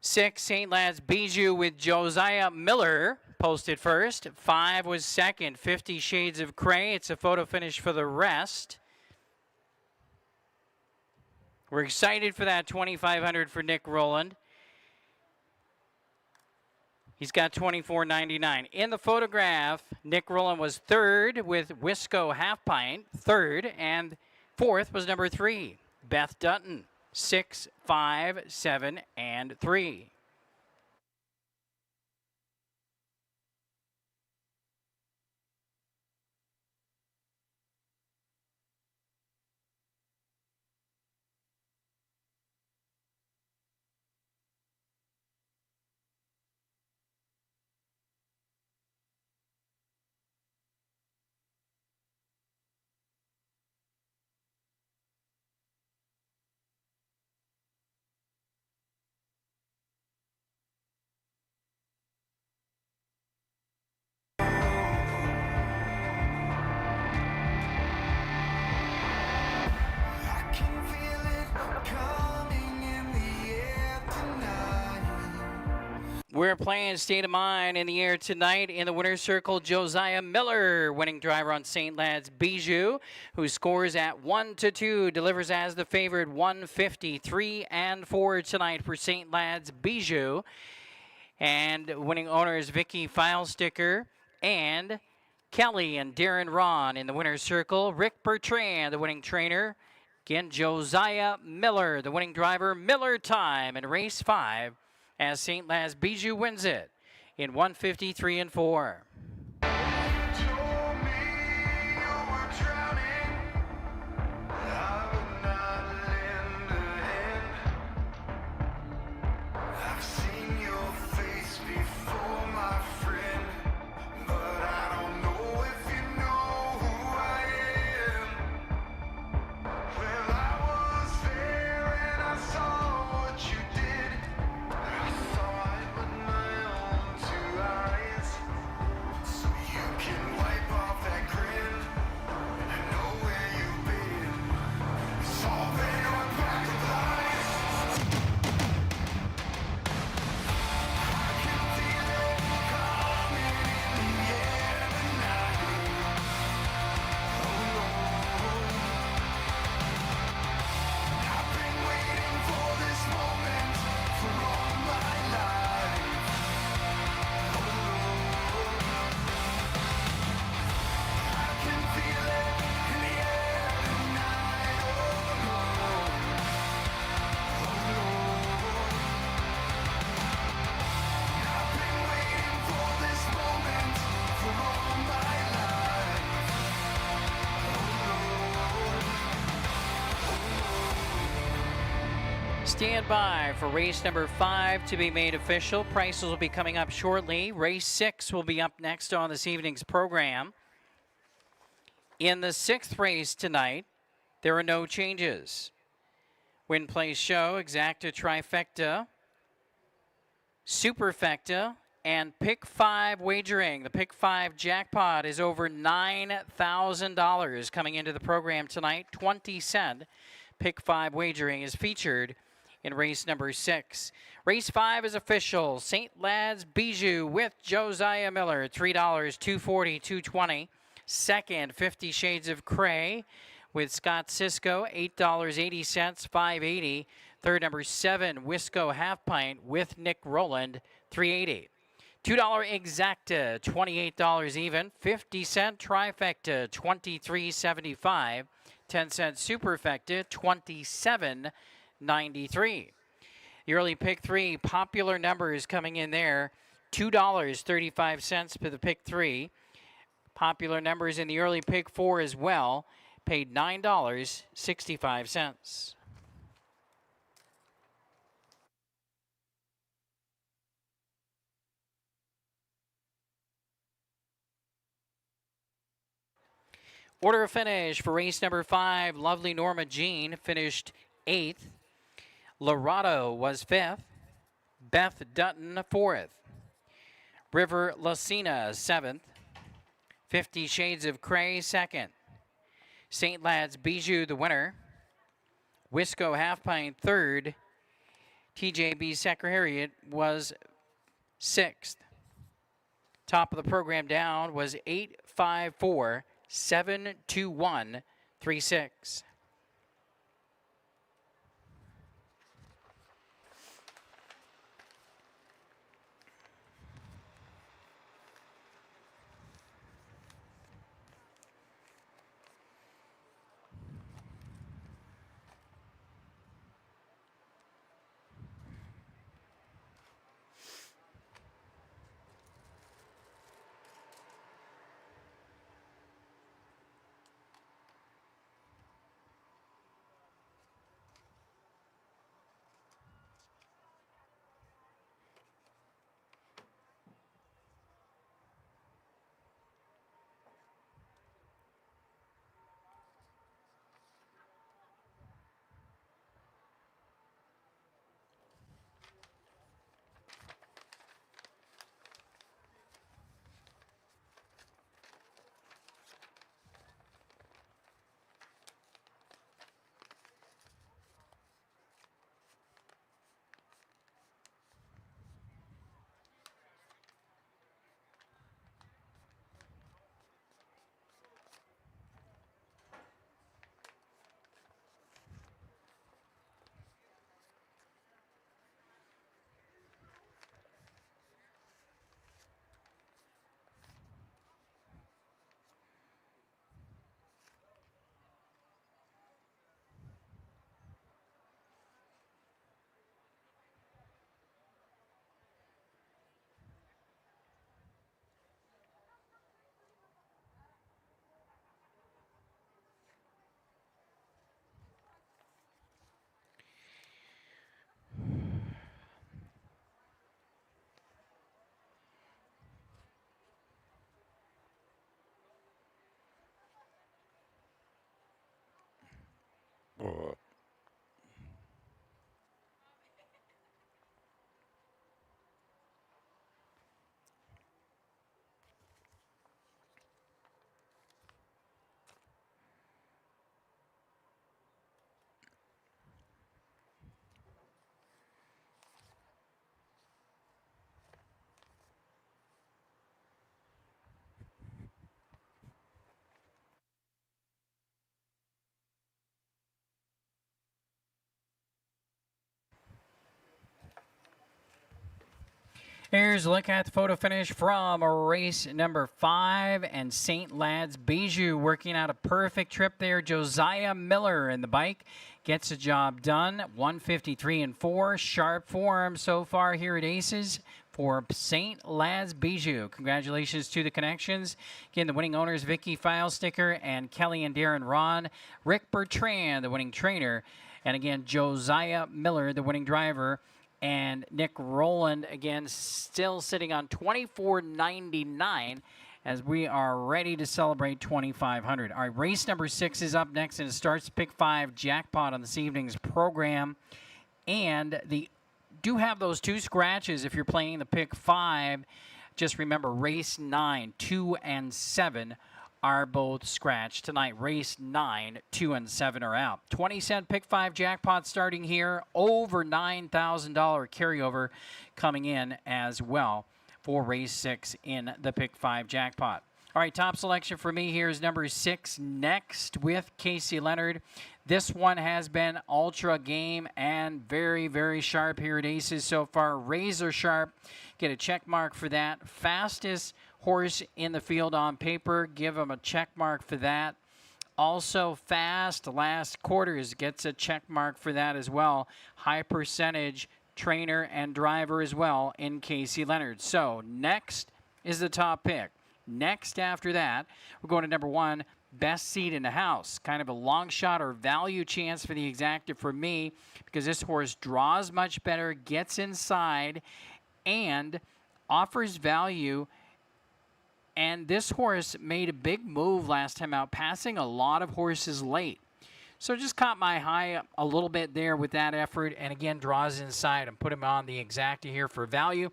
Six, St. Lad's Bijou with Josiah Miller posted first. 5 was second, 50 Shades of Cray. It's a photo finish for the rest. We're excited for that 2,500 for Nick Rowland. He's got 24.99. In the photograph, Nick Rowland was third with Wisco Half Pint, third, and fourth was number 3, Beth Dutton, 6, 5, 7, and 3.
I can feel it coming in the air tonight.
We're playing State of Mind in the air tonight. In the winner's circle, Josiah Miller, winning driver on St. Lad's Bijou, who scores at 1-2, delivers as the favorite 153 and 4 tonight for St. Lad's Bijou. And winning owners Vicky Filesticker and Kelly and Darren Ron in the winner's circle. Rick Bertrand, the winning trainer. Again, Josiah Miller, the winning driver. Miller time in race 5 as St. Lad's Bijou wins it in 153 and 4.
Told me you were drowning. I would not lend a hand. I've seen your face before, my friend, but I don't know if you know who I am. Well, I was there and I saw what you did. I saw it with my own 2 eyes. So you can wipe off that grin. I know where you've been. It's all been a pack of lies. I can feel it coming in the air tonight. I've been waiting for this moment for all my life. I can feel it in the air tonight. I've been waiting for this moment for all my life.
Stand by for race number 5 to be made official. Prices will be coming up shortly. Race 6 will be up next on this evening's program. In the 6th race tonight, there are no changes. Win, Place, Show, Exacta, Trifecta, Superfecta, and Pick 5 wagering. The Pick 5 jackpot is over $9,000 coming into the program tonight. 20-cent Pick 5 wagering is featured in race number 6. Race 5 is official. St. Lad's Bijou with Josiah Miller, $3, $2.40, $2.20. Second, 50 Shades of Cray with Scott Cisco, $8.80, $5.80. Third, number 7, Wisco Half Pint with Nick Rowland, $3.80. $2 Exacta, $28 even. 50-cent Trifecta, $23.75. 10-cent Superfecta, $27.93. The early pick 3, popular numbers coming in there. $2.35 for the pick 3. Popular numbers in the early pick 4 as well. Paid $9.65. Order of finish for race number 5. Lovely Norma Jean finished 8th. Lorado was 5th. Beth Dutton 4th. River Lucina 7th. 50 Shades of Cray 2nd. St. Lad's Bijou the winner. Wisco Half Pint 3rd. TJB Secretariat was 6th. Top of the program down was 854 72136. Here's a look at the photo finish from race number 5, and St. Lad's Bijou working out a perfect trip there. Josiah Miller in the bike gets the job done. 153 and 4, sharp form so far here at Aces for St. Lad's Bijou. Congratulations to the connections. Again, the winning owners, Vicky Filesticker and Kelly and Darren Ron. Rick Bertrand, the winning trainer. And again, Josiah Miller, the winning driver. And Nick Rowland, again, still sitting on $24.99 as we are ready to celebrate $2,500. All right, race number 6 is up next, and it starts Pick 5 jackpot on this evening's program. And the do have those 2 scratches if you're playing the Pick 5. Just remember, race 9, 2 and 7 are both scratched tonight. Race 9, 2 and 7 are out. 20-cent Pick 5 jackpot starting here. Over $9,000 carryover coming in as well for race 6 in the Pick 5 jackpot. All right, top selection for me here is number 6, Next with Casey Leonard. This one has been ultra game and very, very sharp here at Aces so far. Razor sharp. Get a check mark for that. Fastest horse in the field on paper. Give him a check mark for that. Also fast last quarters. Gets a check mark for that as well. High percentage trainer and driver as well in Casey Leonard. So next is the top pick. Next after that, we're going to number 1, Best Seat in the House. Kind of a long shot or value chance for the exacta for me because this horse draws much better, gets inside, and offers value. And this horse made a big move last time out, passing a lot of horses late. So just caught my eye a little bit there with that effort, and again, draws inside and put him on the exacta here for value.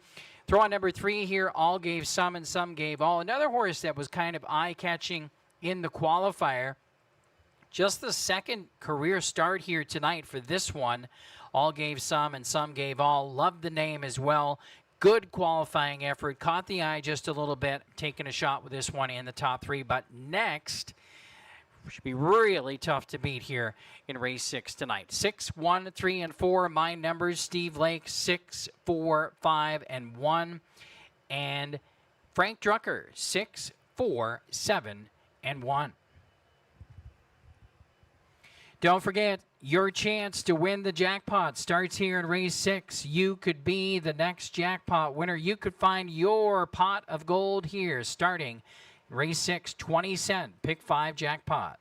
Throw on number 3 here, All Gave Some and Some Gave All. Another horse that was kind of eye-catching in the qualifier. Just the second career start here tonight for this one. All Gave Some and Some Gave All. Loved the name as well. Good qualifying effort. Caught the eye just a little bit. Taking a shot with this one in the top 3. But next should be really tough to beat here in race 6 tonight. 6, 1, 3, and 4. My numbers, Steve Lake, 6, 4, 5, and 1. And Frank Drucker, 6, 4, 7, and 1. Don't forget, your chance to win the jackpot starts here in race 6. You could be the next jackpot winner. You could find your pot of gold here starting race 6, 20-cent Pick 5 jackpot.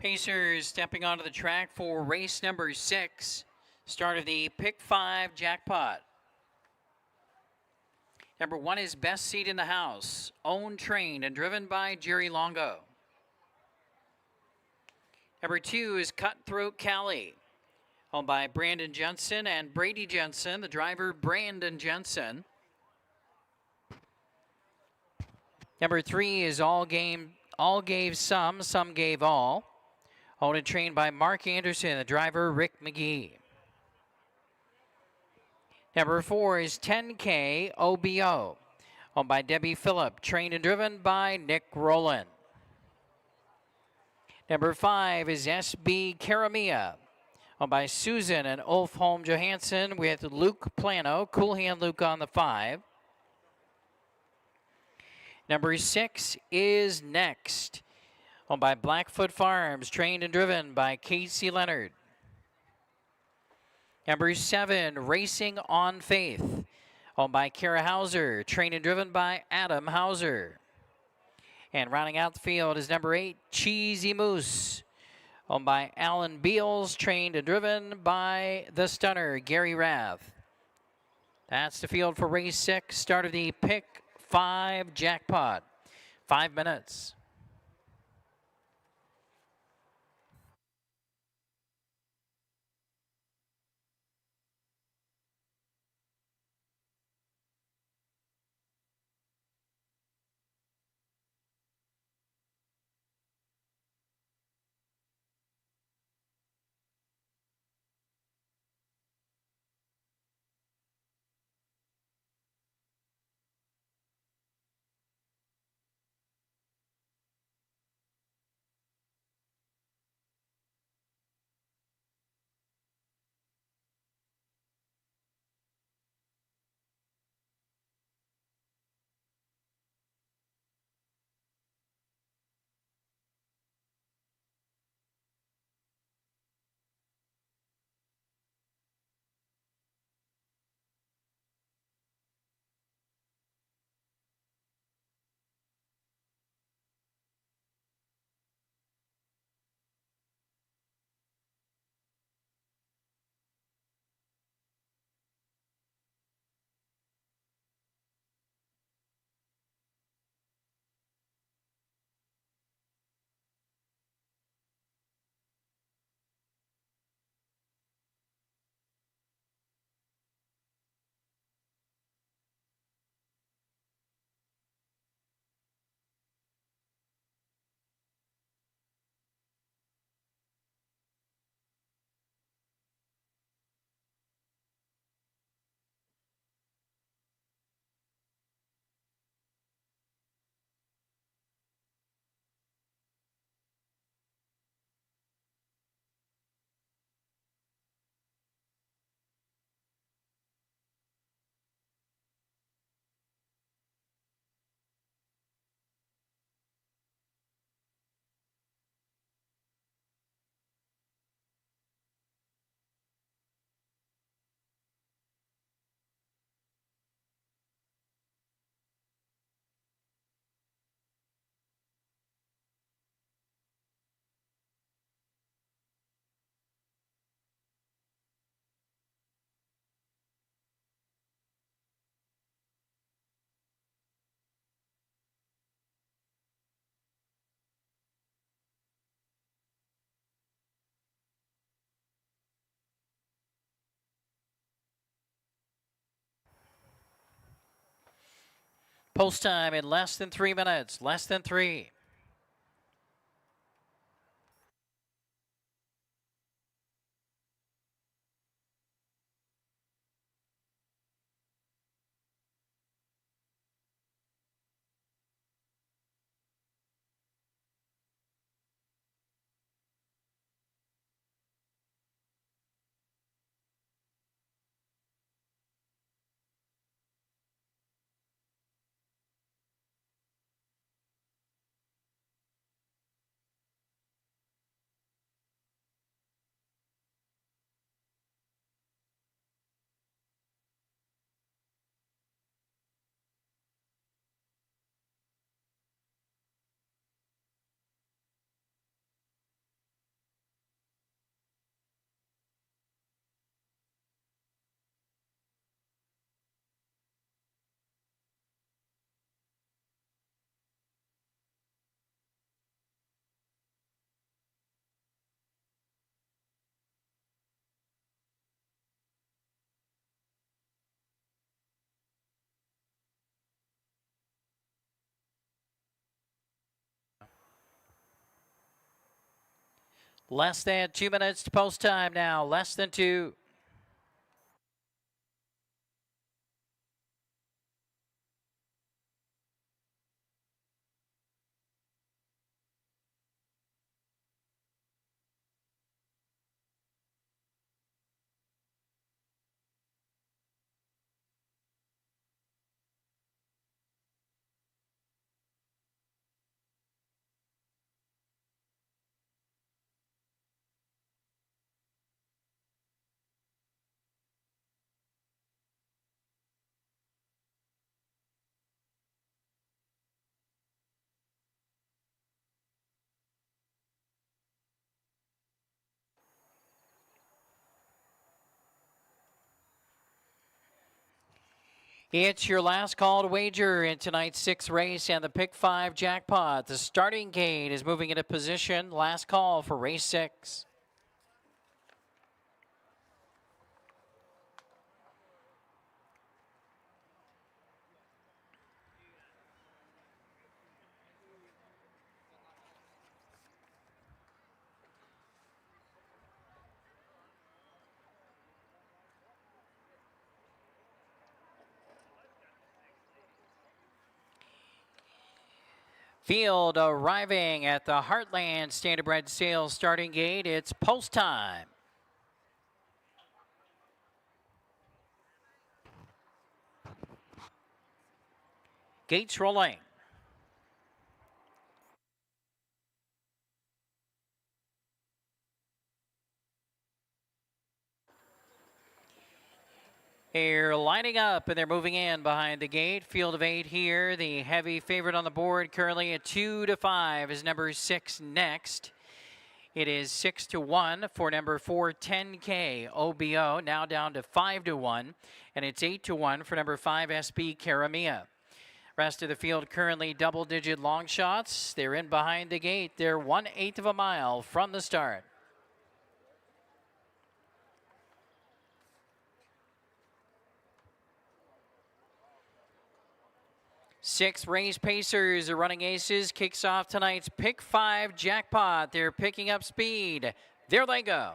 Pacers stepping onto the track for race number 6. Start of the Pick 5 jackpot. Number 1 is Best Seat in the House, owned, trained, and driven by Jerry Longo. Number 2 is Cutthroat Cali, owned by Brandon Jensen and Brady Jensen, the driver Brandon Jensen. Number 3 is All Gave Some Gave All, owned and trained by Mark Anderson, the driver Rick McGee. Number 4 is 10K OBO, owned by Debbie Phillip, trained and driven by Nick Rowland. Number 5 is SB Karamia, owned by Susan and Ulf Holm Johansson with Luke Plano, Cool Hand Luke on the 5. Number 6 is Next, owned by Blackfoot Farms, trained and driven by Casey Leonard. Number 7, Racing on Faith, owned by Kara Hauser, trained and driven by Adam Hauser. And rounding out the field is number 8, Cheesy Moose, owned by Alan Beals, trained and driven by the stunner, Gary Rath. That's the field for race 6, start of the Pick 5 jackpot. 5 minutes. Post time in less than 3 minutes, less than 3. Less than 2 minutes to post time now. Less than 2. It's your last call to wager in tonight's 6th race and the Pick 5 jackpot. The starting gate is moving into position. Last call for race 6. Field arriving at the Heartland Standardbred Sales starting gate. It's post time. Gates rolling. They're lining up and they're moving in behind the gate. Field of 8 here. The heavy favorite on the board currently at 2-5 is number 6 Next. It is 6-1 for number 4 10K OBO, now down to 5-1, and it's 8-1 for number 5 SB Karamia. Rest of the field currently double-digit long shots. They're in behind the gate. They're 1/8 of a mile from the start. 6 race pacers are running aces. Kicks off tonight's Pick 5 jackpot. They're picking up speed. There they go.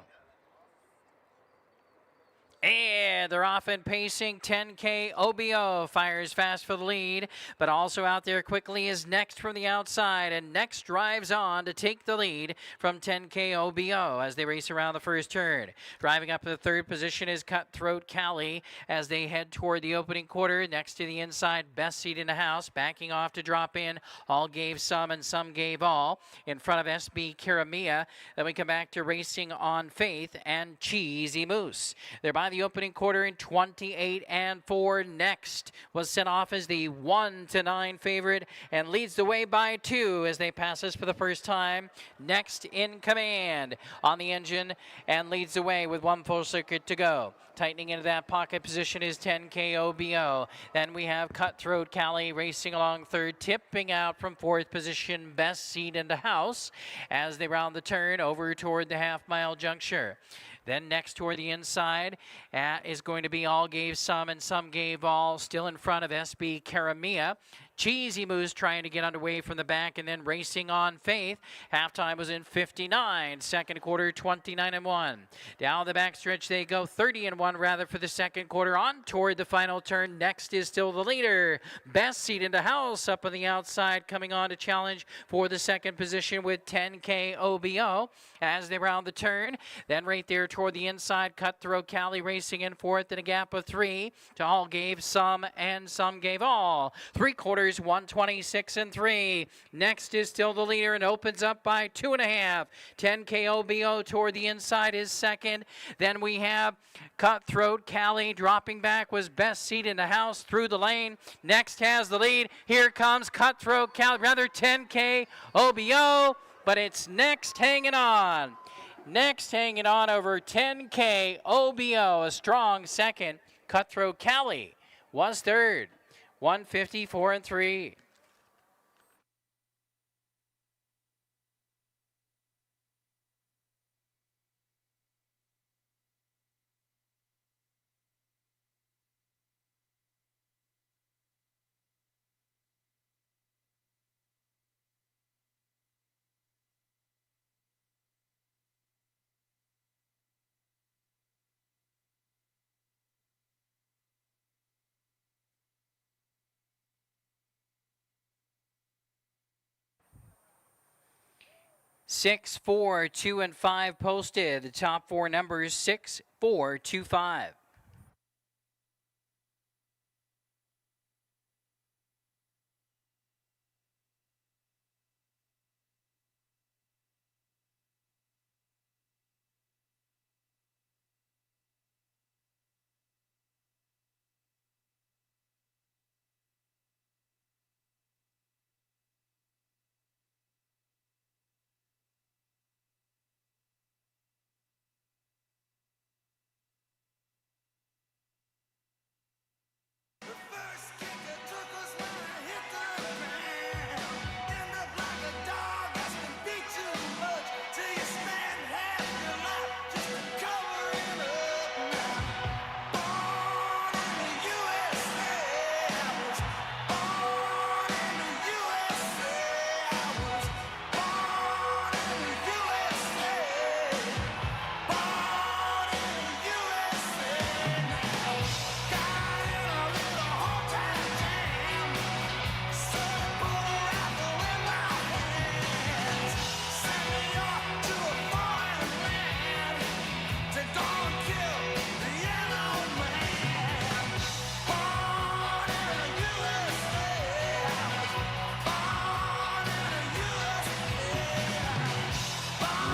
And they're off and pacing. 10K OBO fires fast for the lead, but also out there quickly is Next from the outside, and Next drives on to take the lead from 10K OBO as they race around the first turn. Driving up to the third position is Cutthroat Cali as they head toward the opening quarter. Next to the inside, Best Seat in the House, backing off to drop in. All gave some and some gave all. In front of SB Karamia. Then we come back to Racing on Faith and Cheesy Moose. They're by the opening quarter in 28-4. Next was sent off as the 1-9 favorite and leads the way by 2 as they pass us for the first time. Next in command on the engine and leads the way with 1 full circuit to go. Tightening into that pocket position is 10K OBO. Then we have Cutthroat Cali racing along third, tipping out from 4th position, Best Seat in the House as they round the turn over toward the half-mile juncture. Then next toward the inside is going to be All Gave Some and Some Gave All, still in front of SB Karamia. Cheesy Moose trying to get underway from the back, and then Racing on Faith. Halftime was in 59. Second quarter, 29-1. Down the backstretch they go, 30-1 rather for the second quarter. On toward the final turn. Next is still the leader. Best Seat in the House up on the outside, coming on to challenge for the second position with 10K OBO as they round the turn. Then right there toward the inside, Cutthroat Cali racing in fourth in a gap of 3 to All Gave Some and Some Gave All. 3/4, 126-3. Next is still the leader and opens up by 2.5. 10K OBO toward the inside is second. Then we have Cutthroat Cali dropping back was Best Seat in the House through the lane. Next has the lead. Here comes Cutthroat Cali, rather 10K OBO, but it's Next hanging on. Next hanging on over 10K OBO, a strong second. Cutthroat Cali was third. 154-3. 6, 4, 2, and 5 posted. The top four numbers 6, 4, 2, 5.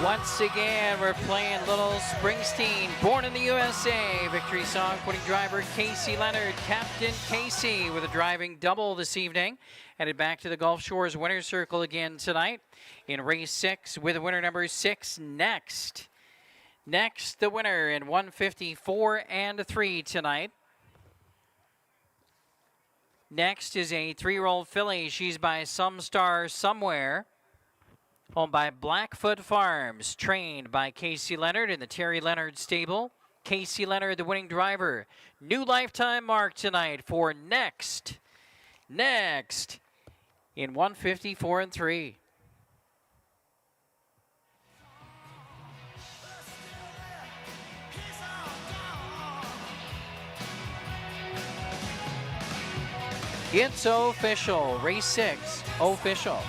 Once again, we're playing Little Springsteen, Born in the USA. Victory song, putting driver Casey Leonard, Captain Casey, with a driving double this evening. Headed back to the Gulf Shores winner's circle again tonight in race 6 with winner number 6 next. Next, the winner in 154 and 3 tonight. Next is a 3-year-old filly. She's by Some Star Somewhere, owned by Blackfoot Farms, trained by Casey Leonard in the Terry Leonard stable. Casey Leonard, the winning driver. New lifetime mark tonight for Next. Next in 154 and 3. It's official. Race 6, official.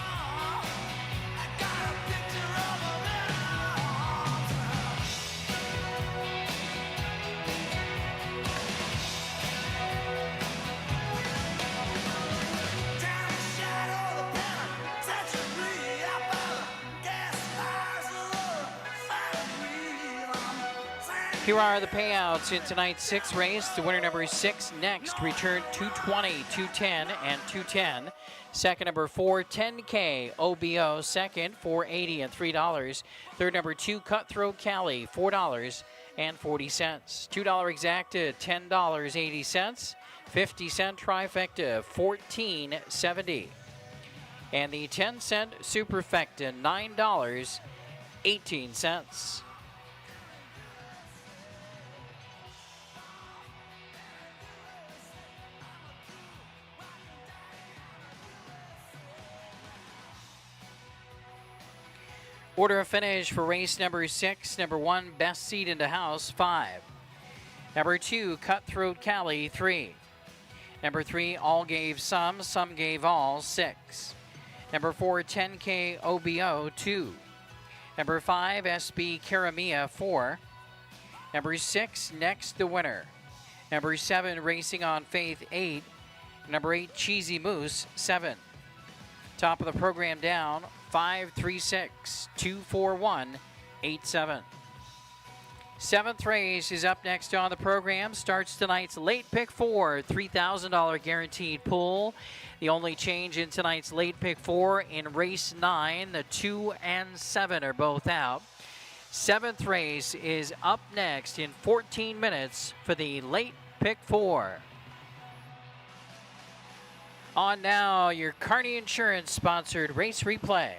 Here are the payouts in tonight's 6th race. The winner number 6 next returned 220, 210, and 210. Second number 4, 10K OBO. Second, $4.80 and $3. Third number 2, Cutthroat Cali, $4.40. $2 exacta, $10.80. 50-cent trifecta, $14.70. And the 10-cent superfecta, $9.18. Order of finish for race number 6. Number 1, Best Seat into House, 5. Number 2, Cutthroat Cali, 3. Number 3, All Gave Some Gave All, 6. Number 4, 10K OBO, 2. Number 5, SB Karamia, 4. Number 6, Next the Winner. Number 7, Racing on Faith, 8. Number 8, Cheesy Moose, 7. Top of the program down, 536-241-87. 7th race is up next on the program. Starts tonight's late pick 4, $3,000 guaranteed pool. The only change in tonight's late pick 4 in race 9, the 2 and 7 are both out. 7th race is up next in 14 minutes for the late pick 4. On now, your Kearney Insurance sponsored race replay.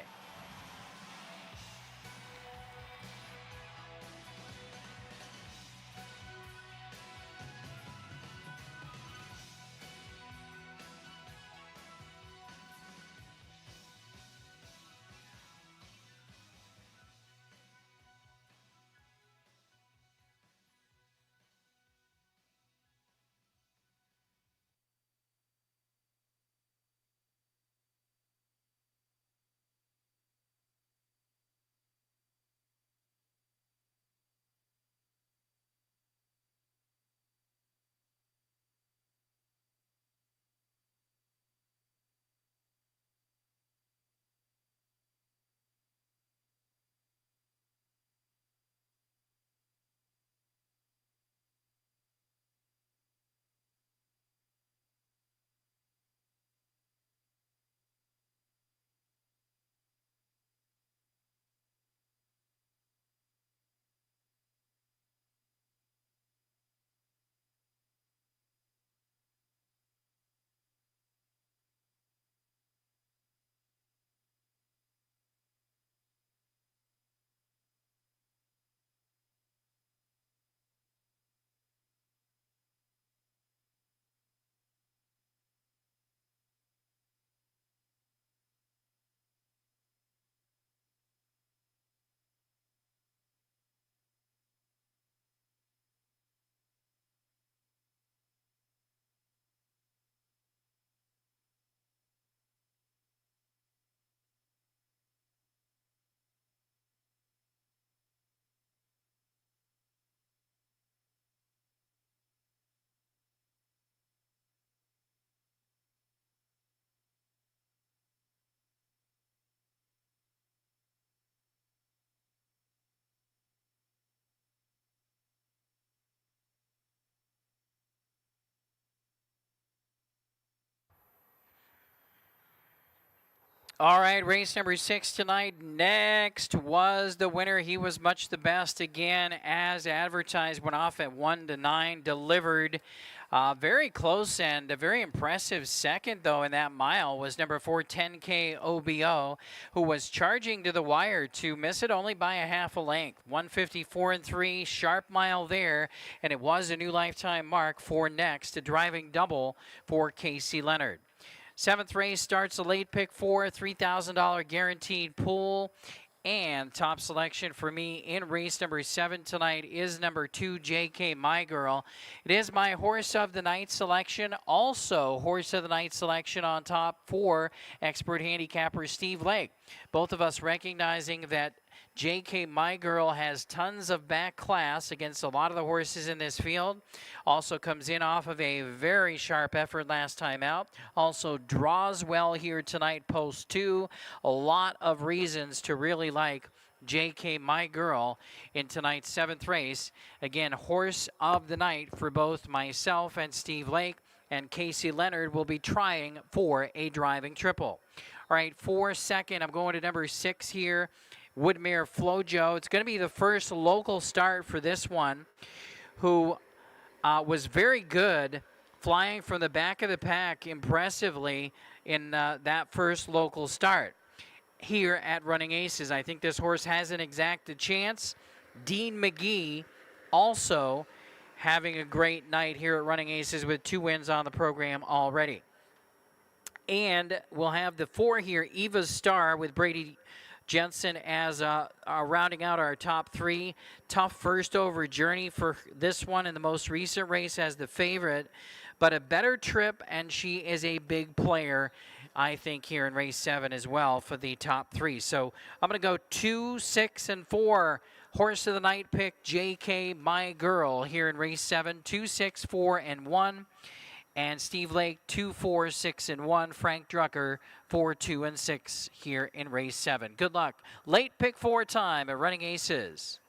All right, race number 6 tonight. Next was the winner. He was much the best again, as advertised. Went off at 1-9, delivered very close and a very impressive second, though, in that mile was number 4, 10K OBO, who was charging to the wire to miss it only by a half a length. 154-3, sharp mile there, and it was a new lifetime mark for next, a driving double for Casey Leonard. 7th race starts a late pick 4, $3,000 guaranteed pool. And top selection for me in race number 7 tonight is number 2, JK My Girl. It is my horse of the night selection. Also, horse of the night selection on top for expert handicapper Steve Lake. Both of us recognizing that JK My Girl has tons of back class against a lot of the horses in this field. Also comes in off of a very sharp effort last time out. Also draws well here tonight, post 2. A lot of reasons to really like JK My Girl in tonight's 7th race. Again, horse of the night for both myself and Steve Lake. And Casey Leonard will be trying for a driving triple. All right, for second, I'm going to number 6 here. Woodmere Flojo. It's going to be the first local start for this one, who was very good flying from the back of the pack impressively in that first local start here at Running Aces. I think this horse has an exacted chance. Dean McGee also having a great night here at Running Aces with 2 wins on the program already. And we'll have the 4 here, Eva's Star with Brady Jensen as rounding out our top 3. Tough first over journey for this one in the most recent race as the favorite, but a better trip, and she is a big player, I think, here in race 7 as well for the top 3. So I'm going to go 2, 6, and 4. Horse of the night pick, JK My Girl here in race 7. 2, 6, 4, and 1. And Steve Lake, 2, 4, 6, and 1. Frank Drucker, 4, 2, and 6 here in race 7. Good luck. Late pick 4 time at Running Aces.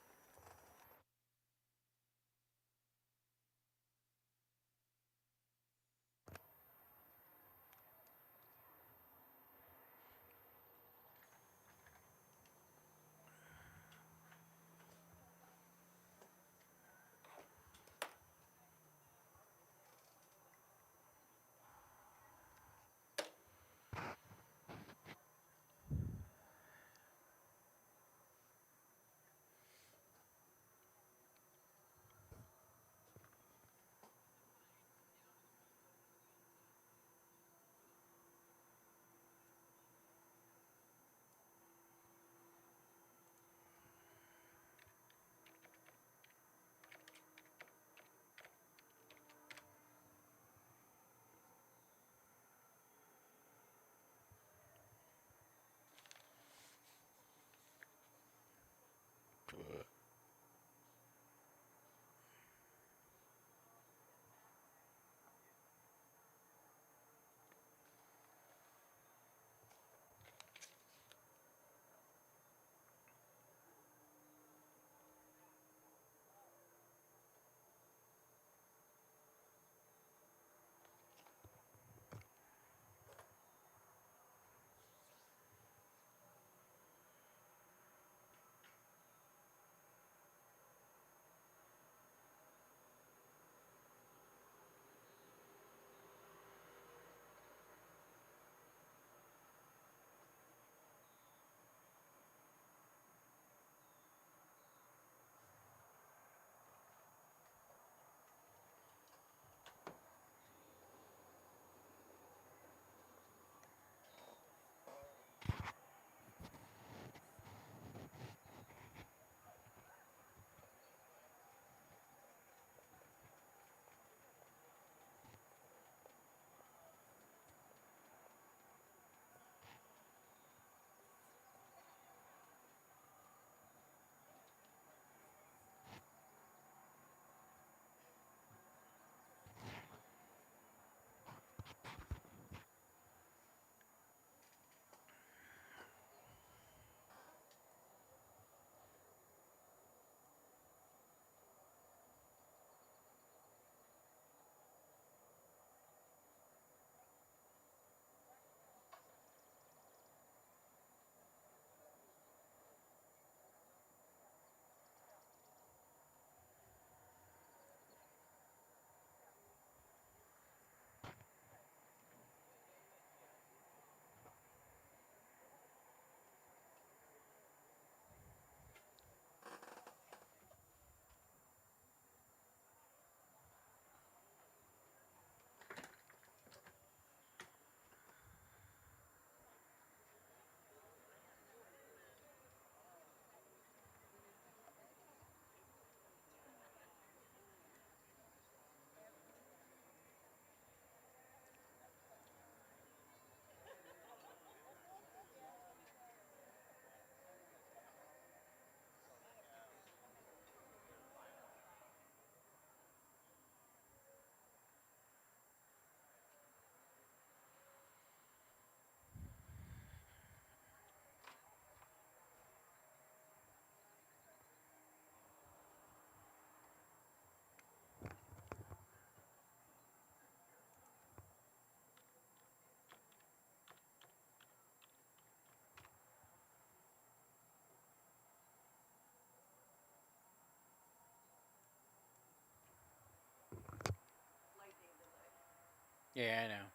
Yeah, I know.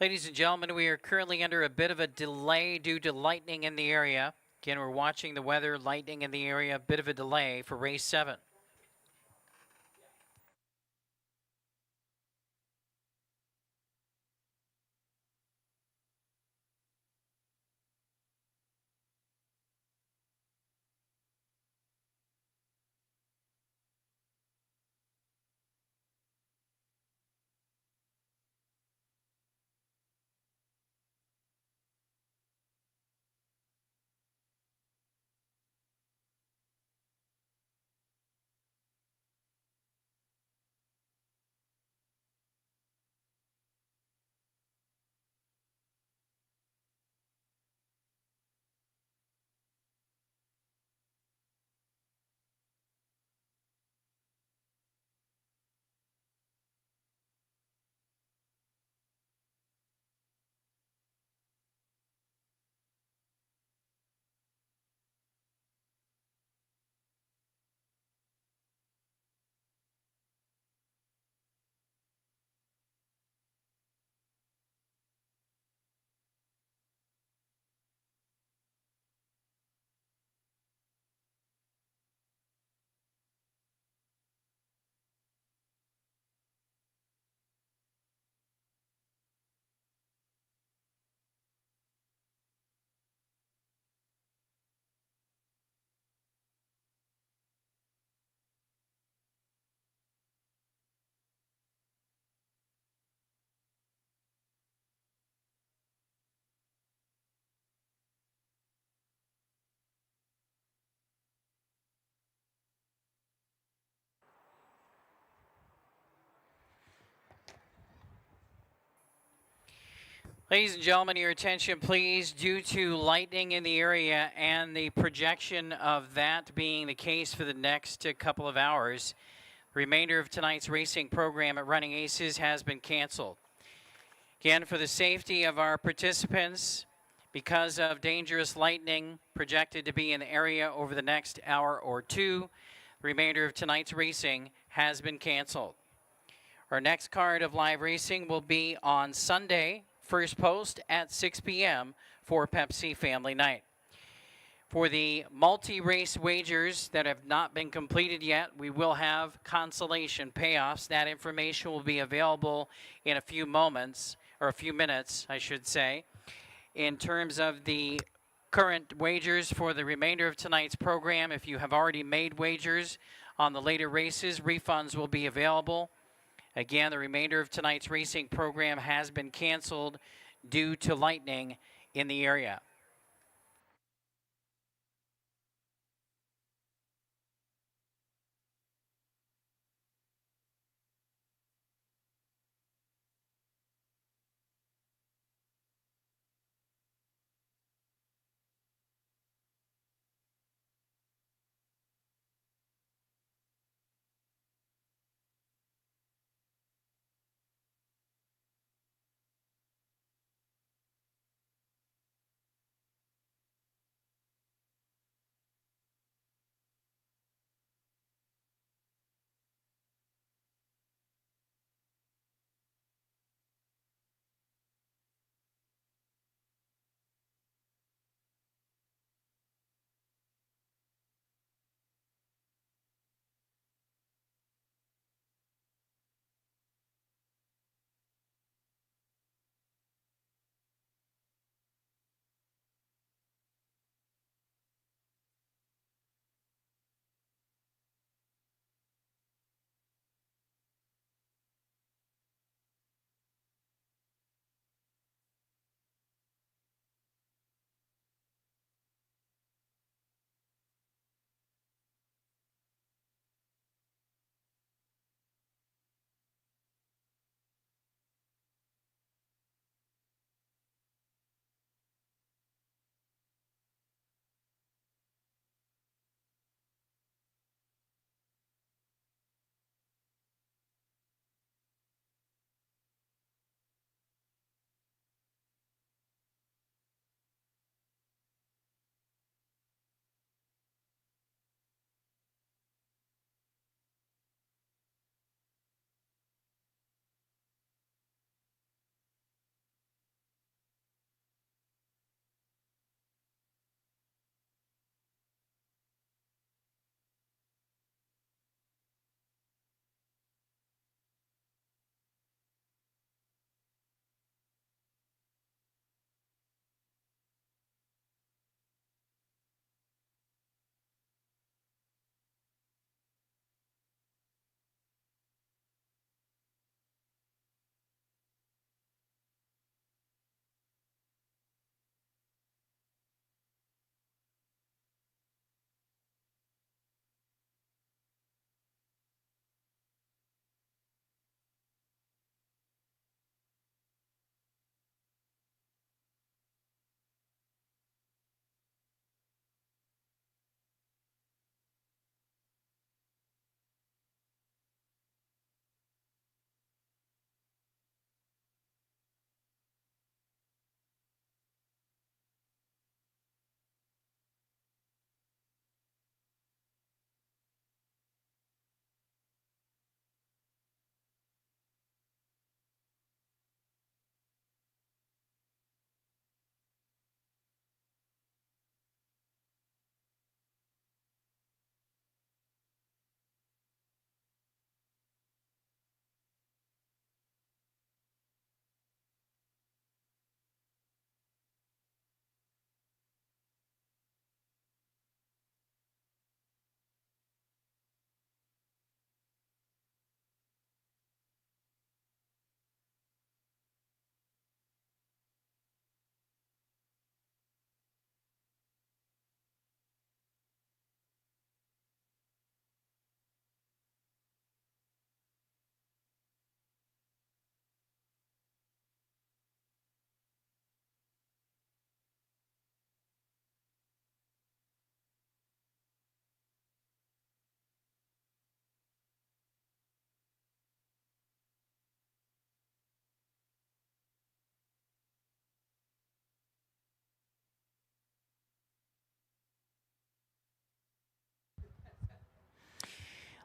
Ladies and gentlemen, we are currently under a bit of a delay due to lightning in the area. Again, we're watching the weather, lightning in the area, a bit of a delay for race 7. Ladies and gentlemen, your attention please. Due to lightning in the area and the projection of that being the case for the next couple of hours, the remainder of tonight's racing program at Running Aces has been canceled. Again, for the safety of our participants, because of dangerous lightning projected to be in the area over the next hour or two, the remainder of tonight's racing has been canceled. Our next card of live racing will be on Sunday, first post at 6 p.m. for Pepsi Family Night. For the multi-race wagers that have not been completed yet, we will have consolation payoffs. That information will be available in a few moments, or a few minutes, I should say. In terms of the current wagers for the remainder of tonight's program, if you have already made wagers on the later races, refunds will be available. Again, the remainder of tonight's racing program has been canceled due to lightning in the area.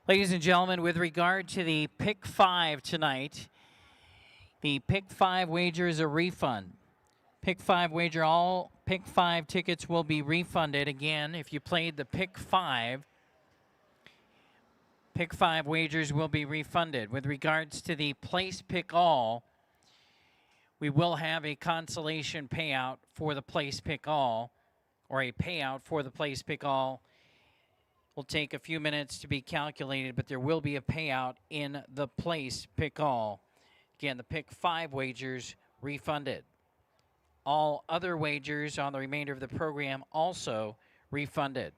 Ladies and gentlemen, with regard to the Pick 5 tonight, the Pick 5 wager is a refund. Pick 5 wager, all Pick 5 tickets will be refunded. Again, if you played the Pick 5, Pick 5 wagers will be refunded. With regards to the Place Pick All, we will have a consolation payout for the Place Pick All, or a payout for the Place Pick All. Will take a few minutes to be calculated, but there will be a payout in the Place Pick All. Again, the Pick 5 wagers refunded. All other wagers on the remainder of the program also refunded.